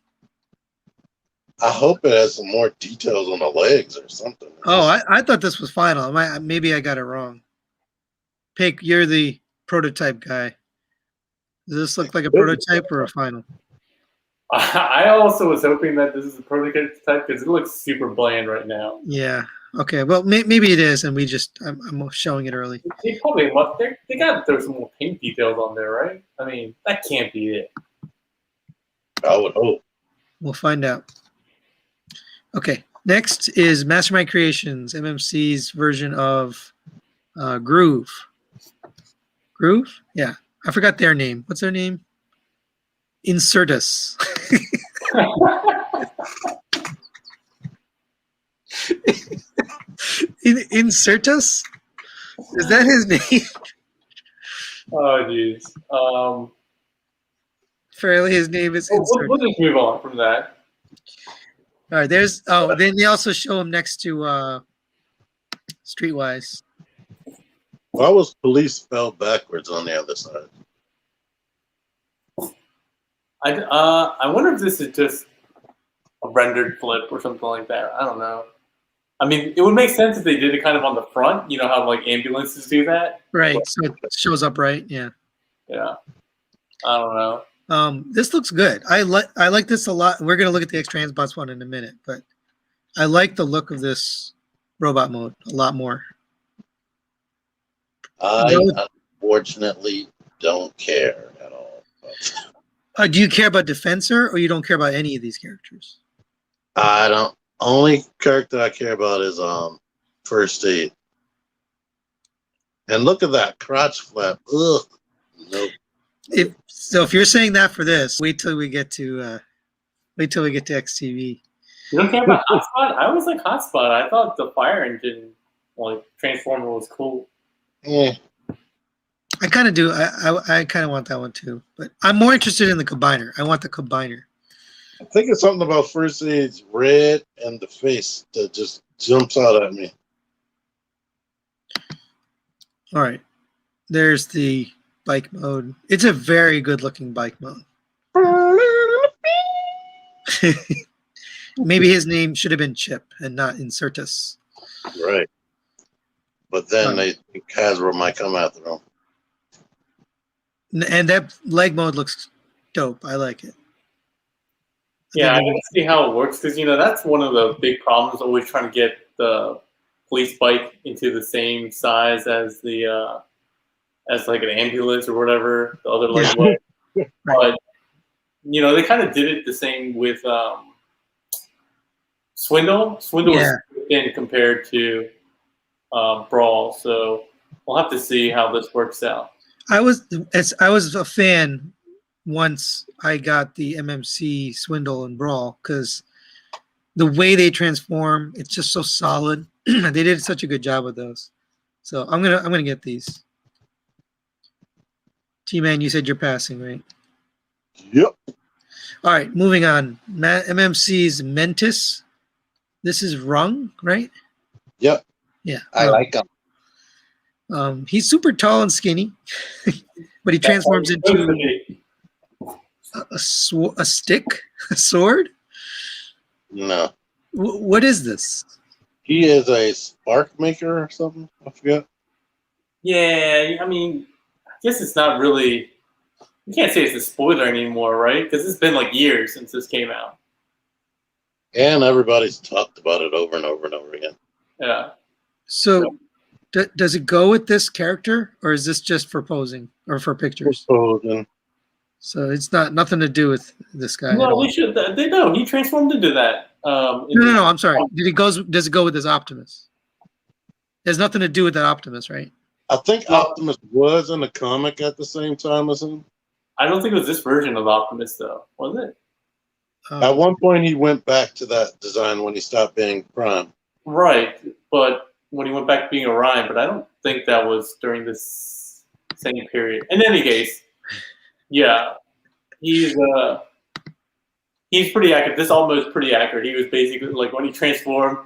I hope it has some more details on the legs or something. Oh, I thought this was final. Maybe I got it wrong. Paik, you're the prototype guy. Does this look like a prototype or a final? I also was hoping that this is a prototype because it looks super bland right now. Yeah. Okay. Well, maybe it is, and I'm showing it early. They probably they got to throw some more paint details on there, right? I mean, that can't be it. I would hope. We'll find out. Okay. Next is Mastermind Creations, MMC's version of Groove. Groove? Yeah. I forgot their name. What's their name? Insertus. Insertus? Is that his name? Oh, jeez. Fairly, his name is Insertus. We'll just move on from that. All right, then they also show him next to Streetwise. Why was police spelled backwards on the other side? I wonder if this is just a rendered flip or something like that. I don't know. I mean, it would make sense if they did it kind of on the front. You know how like ambulances do that, right? So it shows up right. Yeah. Yeah. I don't know. This looks good. I like this a lot. We're gonna look at the X-Transbots one in a minute, but I like the look of this robot mode a lot more. I unfortunately don't care at all. Do you care about Defensor, or you don't care about any of these characters? I don't. Only character I care about is First Aid. And look at that crotch flap. Ugh. Nope. If you're saying that for this, wait till we get to XTV. You don't care about Hotspot? I always like Hotspot. I thought the fire engine like transformer was cool. Yeah. I kind of do. I kind of want that one too, but I'm more interested in the combiner. I want the combiner. I think it's something about First Aid's red and the face that just jumps out at me. All right, there's the bike mode. It's a very good looking bike mode. Maybe his name should have been Chip and not Insertus. Right. But then they think Hasbro might come after him. And that leg mode looks dope. I like it. Yeah, I want to see how it works because that's one of the big problems. Always trying to get the police bike into the same size as the as like an ambulance or whatever the other leg was. But they kind of did it the same with Swindle. Swindle was thin compared to Brawl, so we'll have to see how this works out. I was a fan once I got the MMC Swindle and Brawl because the way they transform, it's just so solid. They did such a good job with those. So I'm gonna get these. T-Man, you said you're passing, right? Yep. All right, moving on. MMC's Mentis. This is Rung, right? Yep. Yeah. I like him. He's super tall and skinny, but he transforms into a stick, a sword. No. What is this? He is a spark maker or something. I forget. Yeah, I mean, I guess it's not really. You can't say it's a spoiler anymore, right? Because it's been like years since this came out. And everybody's talked about it over and over and over again. Yeah. So, does it go with this character, or is this just for posing or for pictures? Posing. So it's nothing to do with this guy at No, all. they should. They know he transformed into that. No. I'm sorry. Does it go with his Optimus? There's nothing to do with that Optimus, right? I think Optimus was in the comic at the same time as him. I don't think it was this version of Optimus, though, was it? At one point, he went back to that design when he stopped being Prime. Right, but when he went back to being Orion, but I don't think that was during this same period. In any case, yeah, he's pretty accurate. This almost pretty accurate. He was basically like when he transformed.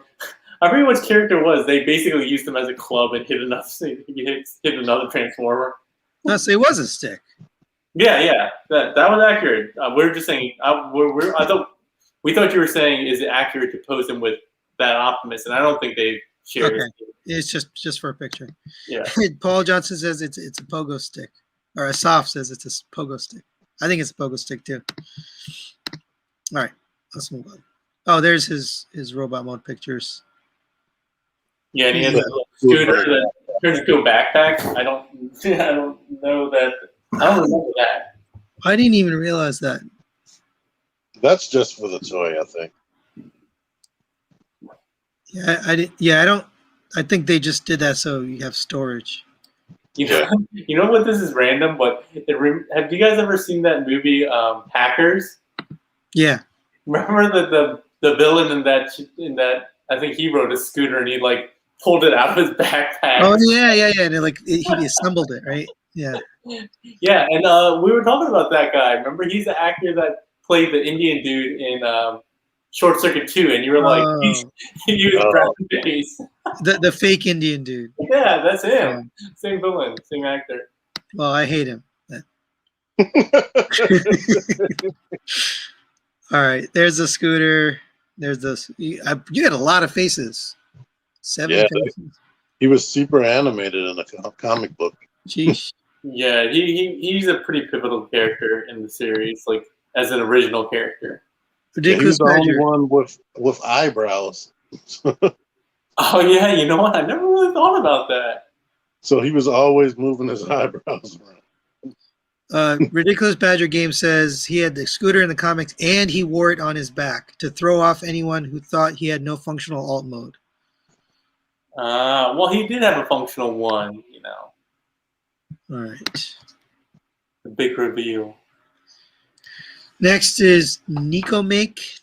I forget what his character was. They basically used him as a club and hit another transformer. No, so it was a stick. Yeah, that was accurate. We're just saying. We thought you were saying is it accurate to pose him with that Optimus, and I don't think they share. Okay. It's just for a picture. Yeah. Paul Johnson says it's a pogo stick, or Asaf says it's a pogo stick. I think it's a pogo stick too. All right, let's move on. Oh, there's his robot mode pictures. Yeah, and he has a scooter that turns into a backpack. I don't know that. I don't remember that. I didn't even realize that. That's just for the toy, I think. Yeah, I did. Yeah, I don't. I think they just did that so you have storage. You know what? This is random, but have you guys ever seen that movie Hackers? Yeah. Remember the villain in that I think he rode a scooter and he like pulled it out of his backpack. Oh yeah, and he assembled it, right? Yeah. Yeah, and we were talking about that guy. Remember, he's the actor that played the Indian dude in Short Circuit 2, and you were like, he was Brad's face. The fake Indian dude. Yeah, that's him. Yeah. Same villain, same actor. Well, I hate him. All right, there's the scooter. There's this. You got a lot of faces. 7 faces. He was super animated in the comic book. Jeez. Yeah, he's a pretty pivotal character in the series, like as an original character. Ridiculous. He's the only one with eyebrows. Oh yeah, you know what? I never really thought about that. So he was always moving his eyebrows around. Ridiculous Badger Game says he had the scooter in the comics and he wore it on his back to throw off anyone who thought he had no functional alt mode. Well, he did have a functional one, you know. All right. The big reveal. Next is Nikomaki,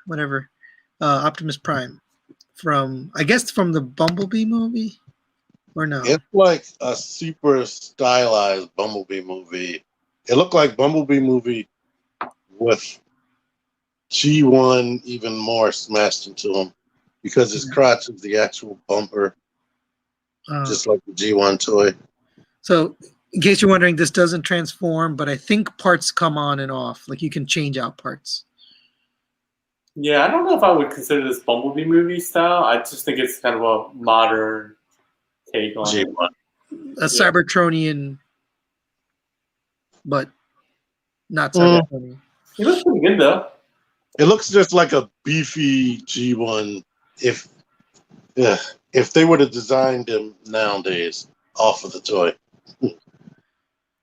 whatever. Optimus Prime from the Bumblebee movie, or no? It's like a super stylized Bumblebee movie. It looked like Bumblebee movie with G1 even more smashed into him because his crotch is the actual bumper, just like the G1 toy. So, in case you're wondering, this doesn't transform, but I think parts come on and off. Like you can change out parts. Yeah, I don't know if I would consider this Bumblebee movie style. I just think it's kind of a modern take on G1. A Cybertronian, but not Cybertronian. He looks pretty good though. It looks just like a beefy G1 if they would have designed him nowadays off of the toy.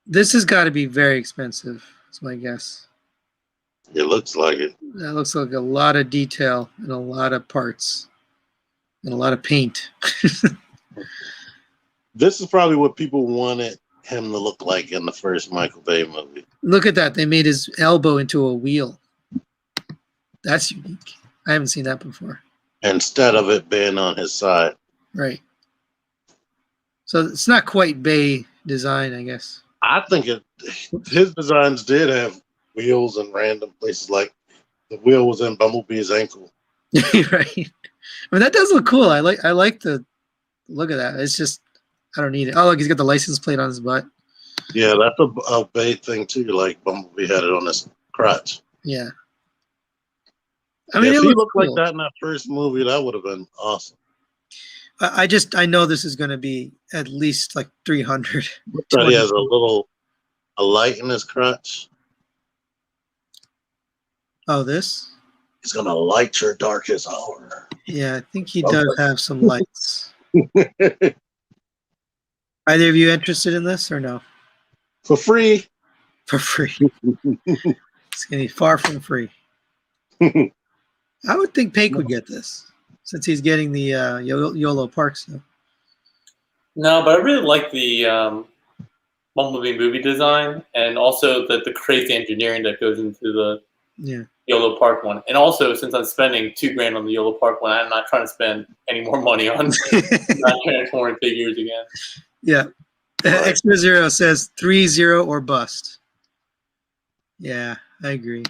This has got to be very expensive. That's my guess. It looks like it. That looks like a lot of detail and a lot of parts and a lot of paint. This is probably what people wanted him to look like in the first Michael Bay movie. Look at that. They made his elbow into a wheel. That's unique. I haven't seen that before. Instead of it being on his side. Right. So it's not quite Bay design, I guess. I think his designs did have wheels in random places, like the wheel was in Bumblebee's ankle. Right. I mean, that does look cool. I like the look of that. It's just I don't need it. Oh, look, he's got the license plate on his butt. Yeah, that's a Bay thing too. Like Bumblebee had it on his crotch. Yeah. I mean, if he looked cool. like that in that first movie, that would have been awesome. I know this is going to be at least like 300. So he has a light in his crotch. Oh, this? He's gonna light your darkest hour. Yeah, I think he does have some lights. Either of you interested in this or no? For free. For free. It's gonna be far from free. I would think Paik would get this since he's getting the YOLO Park stuff. No, but I really like the Bumblebee movie design and also the crazy engineering that goes into the YOLO Park one. And also, since I'm spending $2,000 on the YOLO Park one, I'm not trying to spend any more money on not transforming figures again. Yeah. Extra Zero says 3-0 or bust. Yeah, I agree.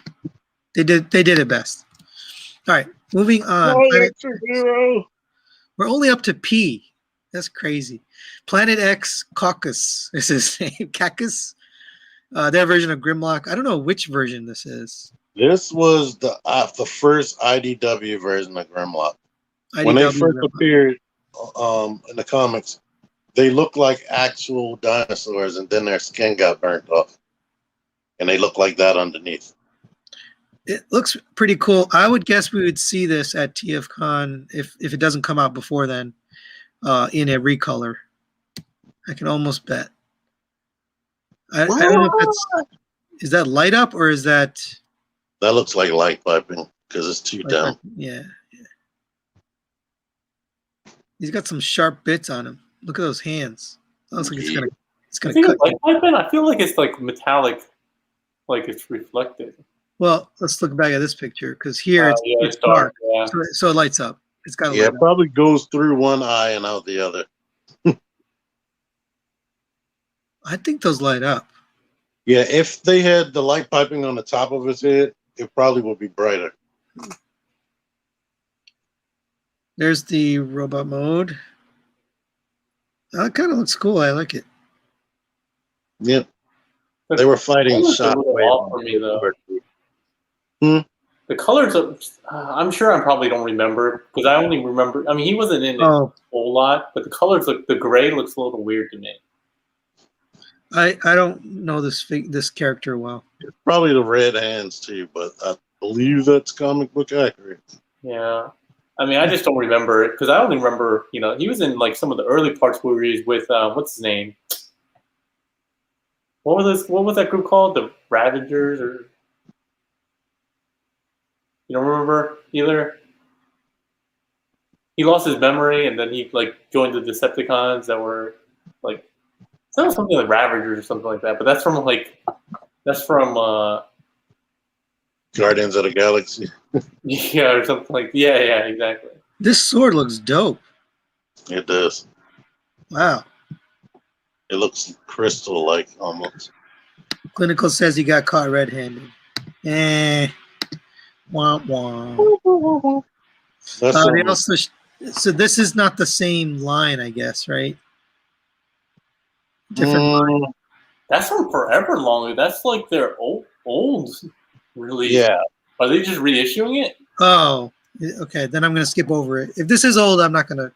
They did it best. All right, moving on. We're only up to P. That's crazy. Planet X Caucus is his name. Cactus. Their version of Grimlock. I don't know which version this is. This was the first IDW version of Grimlock. When they first Grimlock. appeared in the comics, they looked like actual dinosaurs, and then their skin got burnt off, and they look like that underneath. It looks pretty cool. I would guess we would see this at TFCon if it doesn't come out before then, in a recolor. I can almost bet. I don't know if is that light up or is that? That looks like light piping because it's too down. Yeah. He's got some sharp bits on him. Look at those hands. That looks like it's gonna cut. Light piping? I feel like it's like metallic, like it's reflected. Well, let's look back at this picture because here it's dark, so it lights up. It's got it probably goes through one eye and out the other. I think those light up. Yeah, if they had the light piping on the top of his head, it probably would be brighter. There's the robot mode. That kind of looks cool. I like it. Yep. They were fighting Shockwave for me though. The colors of, I'm sure I probably don't remember because I only remember. I mean, he wasn't in it a whole lot, but the colors look. The gray looks a little weird to me. I don't know this character well. It's probably the red hands too, but I believe that's comic book accurate. Yeah, I mean, I just don't remember it because I only remember. You know, he was in like some of the early parts where he was with what's his name? What was that group called? The Ravagers or? You don't remember either? He lost his memory and then he like joined the Decepticons that were like it's not something like Ravagers or something like that, but that's from Guardians of the Galaxy. Yeah, or something like yeah, exactly. This sword looks dope. It does. Wow. It looks crystal like almost. Clinical says he got caught red-handed. Wah, wah. They also so this is not the same line, I guess, right? Different line. That's from forever long. That's like their old release. Yeah. Are they just reissuing it? Oh, okay. Then I'm gonna skip over it. If this is old, I'm not gonna.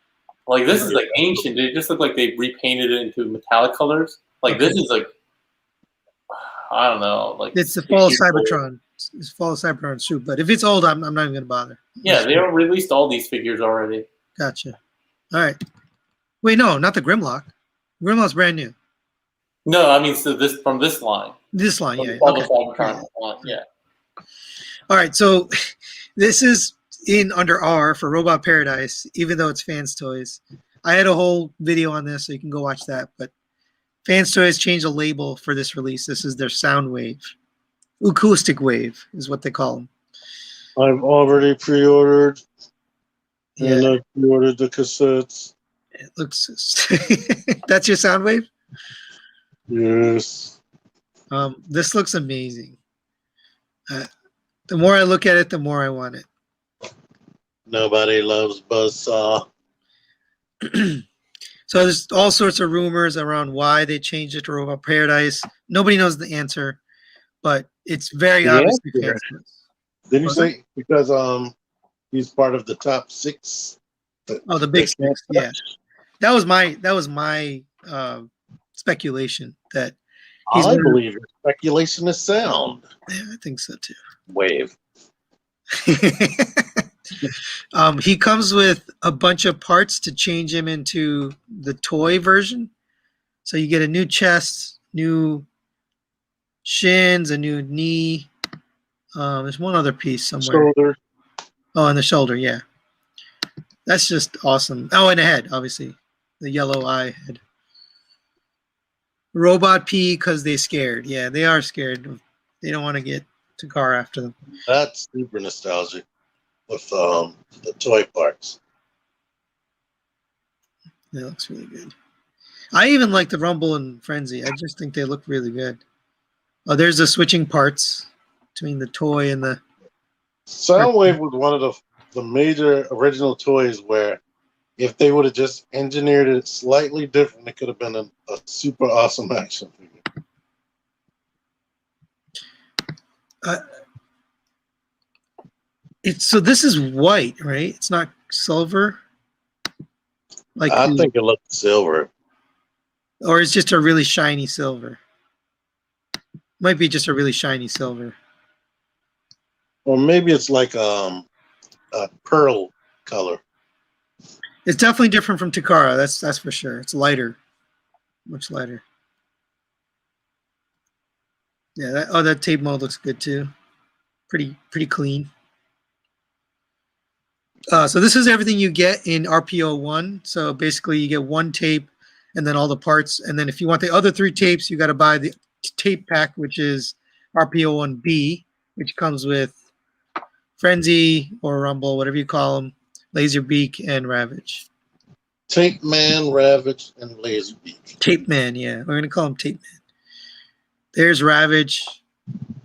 Like this is like ancient. They just look like they repainted it into metallic colors. Like this is like I don't know. Like it's the Fall of Cybertron. It's Fall of Cybertron suit. But if it's old, I'm not even gonna bother. Yeah, they released all these figures already. Gotcha. All right. Wait, no, not the Grimlock. Grimlock's brand new. No, I mean so this from this line. This line, yeah. Fall of Cybertron line, yeah. All right, so this is in under R for Robot Paradise, even though it's Fans Toys. I had a whole video on this, so you can go watch that. But Fans Toys changed the label for this release. This is their sound wave. Acoustic wave is what they call them. I've already pre-ordered. Yeah. And I pre-ordered the cassettes. It looks... That's your sound wave? Yes. This looks amazing. The more I look at it, the more I want it. Nobody loves Buzzsaw. So there's all sorts of rumors around why they changed it to Robot Paradise. Nobody knows the answer, but it's very obvious. Didn't you say because he's part of the top 6? The big 6, yeah. That was my speculation that I believe your speculation is sound. Yeah, I think so too. Wave. He comes with a bunch of parts to change him into the toy version. So you get a new chest, new shins, a new knee. There's one other piece somewhere. Shoulder. Oh, and the shoulder, yeah. That's just awesome. Oh, and the head, obviously. The yellow eye head. Robot pee because they scared. Yeah, they are scared. They don't want to get Takara after them. That's super nostalgic with the toy parts. That looks really good. I even like the Rumble and Frenzy. I just think they look really good. Oh, there's the switching parts between the toy and the... Soundwave was one of the major original toys where if they would have just engineered it slightly different, it could have been a super awesome action figure. So this is white, right? It's not silver. Like I think it looked silver. Or it's just a really shiny silver. Might be just a really shiny silver. Or maybe it's like a pearl color. It's definitely different from Takara. That's for sure. It's lighter, much lighter. Yeah. That tape mold looks good too. Pretty clean. So this is everything you get in RPO 1. So basically, you get one tape, and then all the parts. And then if you want the other 3 tapes, you got to buy the tape pack, which is RPO 1B, which comes with Frenzy or Rumble, whatever you call them, Laserbeak, and Ravage. Tape Man, Ravage, and Laserbeak. Tape Man, yeah. We're going to call him Tape Man. There's Ravage.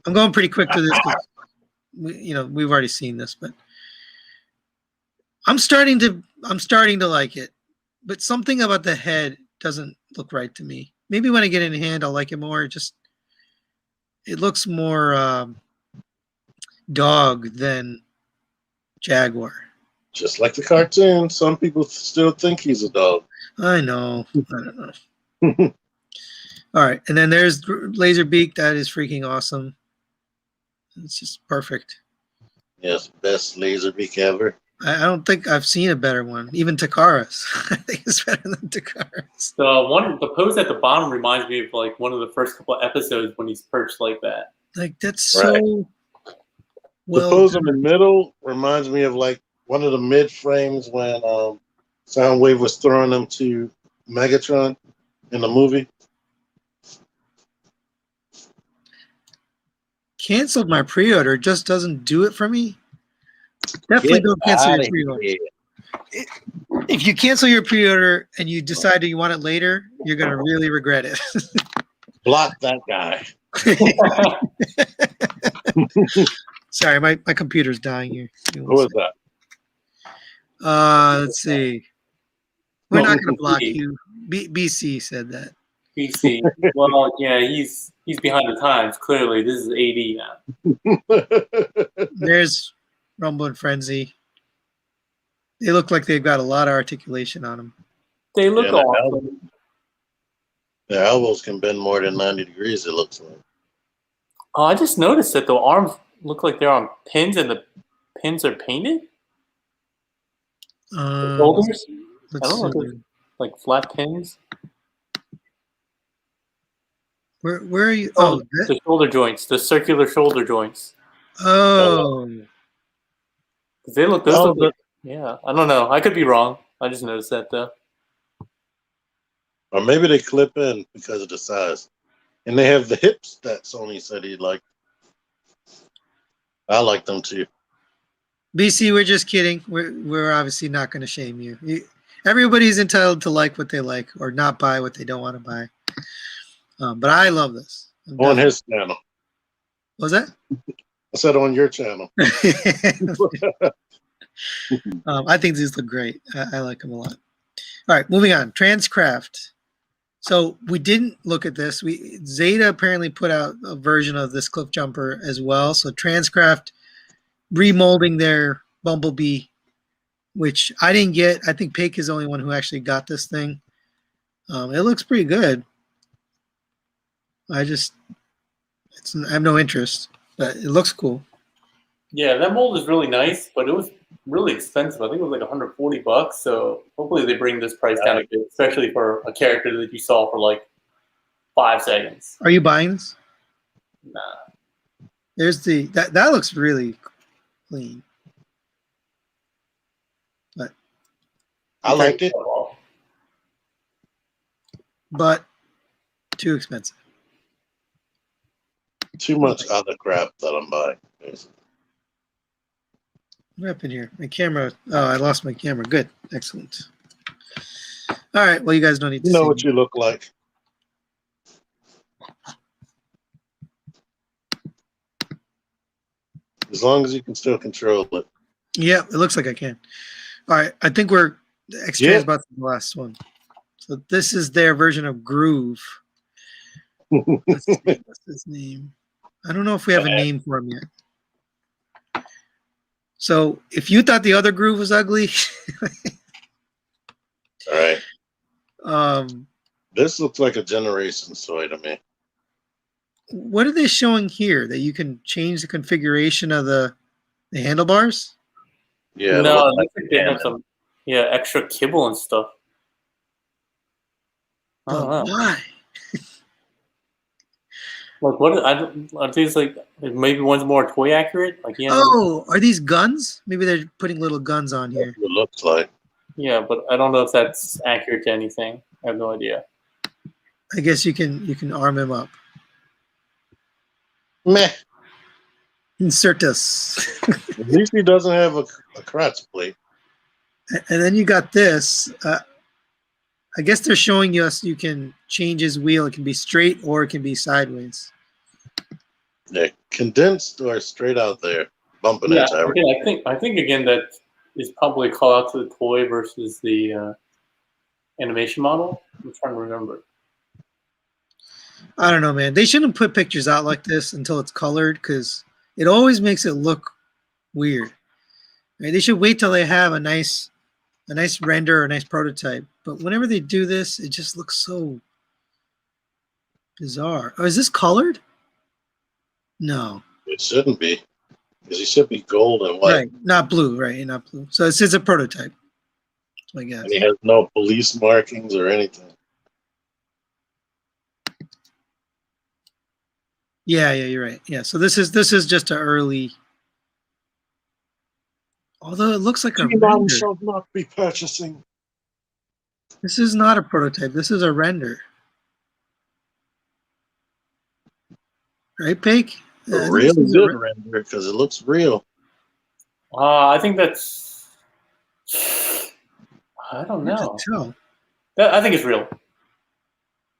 I'm going pretty quick through this because we've already seen this, but I'm starting to like it. But something about the head doesn't look right to me. Maybe when I get it in hand, I'll like it more. It looks more dog than jaguar. Just like the cartoon, some people still think he's a dog. I know. I don't know. All right, and then there's Laserbeak. That is freaking awesome. It's just perfect. Yes, best Laserbeak ever. I don't think I've seen a better one. Even Takara's. I think it's better than Takara's. The pose at the bottom reminds me of like one of the first couple of episodes when he's perched like that. Like that's so Right. well. The pose in the middle reminds me of like one of the mid frames when Soundwave was throwing them to Megatron in the movie. Canceled my pre-order. Just doesn't do it for me. Definitely don't cancel your pre-order. If you cancel your pre-order and you decide that you want it later, you're gonna really regret it. Block that guy. Sorry, my computer's dying here. Who was that? Let's see. We're not gonna block you. BC said that. BC. Well, yeah, he's behind the times. Clearly, this is AD now. There's Rumble and Frenzy. They look like they've got a lot of articulation on them. They look awesome. Their elbows can bend more than 90 degrees, it looks like. Oh, I just noticed that the arms look like they're on pins and the pins are painted. The shoulders? I don't know, like flat pins. Where are you? Oh, the shoulder joints, the circular shoulder joints. Oh. They look good. Yeah, I don't know. I could be wrong. I just noticed that though. Or maybe they clip in because of the size. And they have the hips that Sony said he'd like. I like them too. BC, we're just kidding. We're obviously not going to shame you. Everybody's entitled to like what they like or not buy what they don't want to buy. But I love this. On his channel. What was that? I said on your channel. I think these look great. I like them a lot. All right, moving on. Transcraft. So we didn't look at this. Zeta apparently put out a version of this cliff jumper as well. So Transcraft remolding their Bumblebee, which I didn't get. I think Paik is the only one who actually got this thing. It looks pretty good. I have no interest, but it looks cool. Yeah, that mold is really nice, but it was really expensive. I think it was like $140. So hopefully they bring this price down a bit, especially for a character that you saw for like 5 seconds. Are you buying this? Nah. There's the that looks really clean. But I liked it. But too expensive. Too much other crap that I'm buying. What happened here? My camera. Oh, I lost my camera. Good. Excellent. All right. Well, you guys don't need to You know see what me. you look like. As long as you can still control it. Yeah, it looks like I can. All right. I think we're extra is Yeah. about the last one. So this is their version of Groove. What's his name? I don't know if we have a name for him yet. So if you thought the other Groove was ugly, All right. um, This looks like a generation toy to me. what are they showing here? That you can change the configuration of the handlebars? Yeah. it No, looks it looks like they have some extra kibble and stuff. I don't But know. why? Like what? Are these like maybe one's more toy accurate? Like Oh, are these guns? Maybe they're putting little guns on here. That's what it looks like. yeah, but I don't know if that's accurate to anything. I have no idea. I guess you can arm him up. Meh. Insert us. At least he doesn't have a crotch plate. And then you got this. I guess they're showing us you can change his wheel. It can be straight or it can be sideways. They're condensed or straight out there, bumping Yeah, into everything. again, I think again that is probably a call out to the toy versus the animation model. I'm trying to remember. I don't know, man. They shouldn't put pictures out like this until it's colored because it always makes it look weird. Right? They should wait till they have a nice render or a nice prototype. But whenever they do this, it just looks so bizarre. Oh, is this colored? No. It shouldn't be, because he should be gold and white. Right. Not blue, right? Not blue. So it's a prototype, I guess. And he has no police markings or anything. Yeah, you're right. Yeah, so this is just an early. Although it looks like a render. shall not be purchasing. This is not a prototype. This is a render. Right, Paik? A really good render, because it looks real. I think that's. I don't know. I think it's real.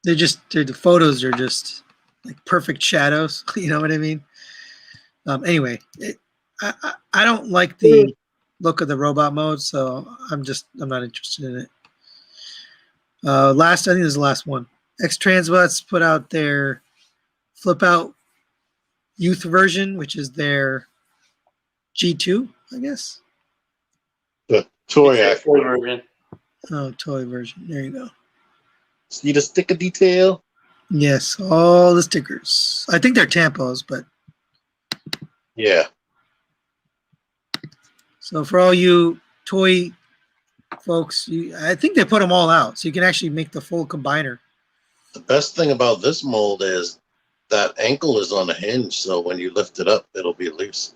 The photos are just like perfect shadows. You know what I mean? Anyway, I don't like the look of the robot mode, so I'm not interested in it. I think this is the last one. X-Transbots put out their flip out youth version, which is their G2, I guess. The toy version. Oh, toy version. There you go. See the sticker detail? Yes, all the stickers. I think they're tampos, but yeah. So for all you toy folks, I think they put them all out, so you can actually make the full combiner. The best thing about this mold is that ankle is on a hinge, so when you lift it up, it'll be loose.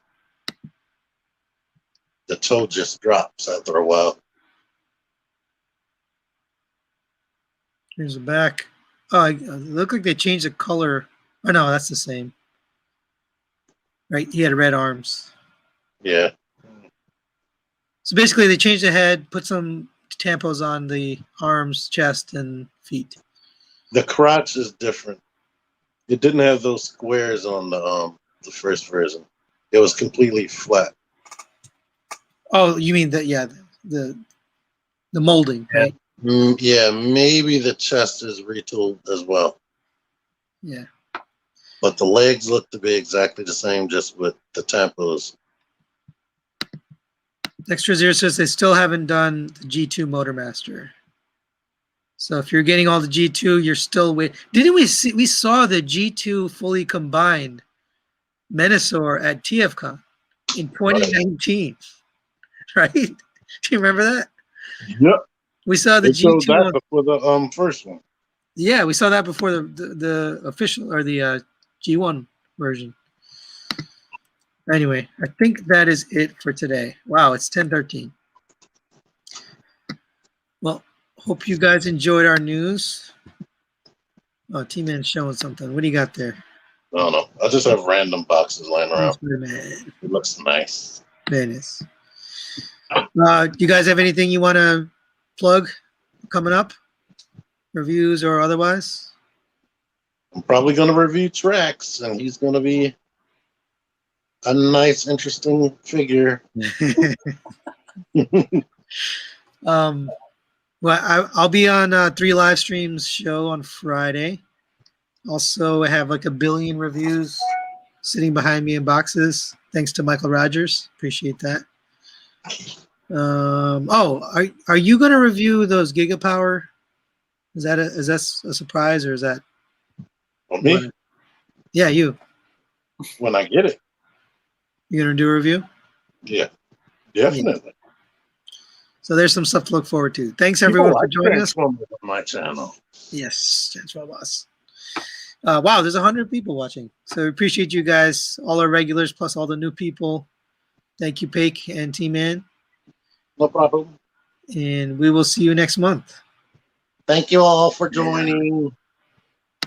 The toe just drops after a while. Here's the back. Oh, it looked like they changed the color. Oh no, that's the same. Right, he had red arms. Yeah. So basically, they changed the head, put some tampos on the arms, chest, and feet. The crotch is different. It didn't have those squares on the first version. It was completely flat. Oh, you mean that? Yeah, the molding, right? Yeah, maybe the chest is retooled as well. Yeah. But the legs look to be exactly the same, just with the tampos. Extra Zero says they still haven't done the G2 Motormaster. So if you're getting all the G2, you're still waiting. Didn't we see? We saw the G2 fully combined Menasor at TFCon. in 2019, right? Do you remember that? Yep. We saw the They showed G2 that on, before the first one. yeah, we saw that before the official or the G1 version. Anyway, I think that is it for today. Wow, it's 10:13. Well, hope you guys enjoyed our news. Oh, T-Man's showing something. What do you got there? I don't know. I just have random boxes laying around. Man, It looks nice. very nice. Do you guys have anything you want to plug coming up? Reviews or otherwise? I'm probably going to review Trax, and he's going to be a nice, interesting figure. Well, I'll be on 3 live streams show on Friday. Also, I have like a billion reviews sitting behind me in boxes. Thanks to Michael Rogers. Appreciate that. Are you going to review those Gigapower? Is that a surprise, or is that For me, yeah, you when I get it, going to do a review? yeah, definitely. Yeah. So there's some stuff to look forward to. Thanks everyone for joining us. On my channel. Yes, Transform Boss. Wow, there's 100 people watching. So we appreciate you guys, all our regulars plus all the new people. Thank you, Paik and T-Man. No problem. And we will see you next month. Thank you all for joining.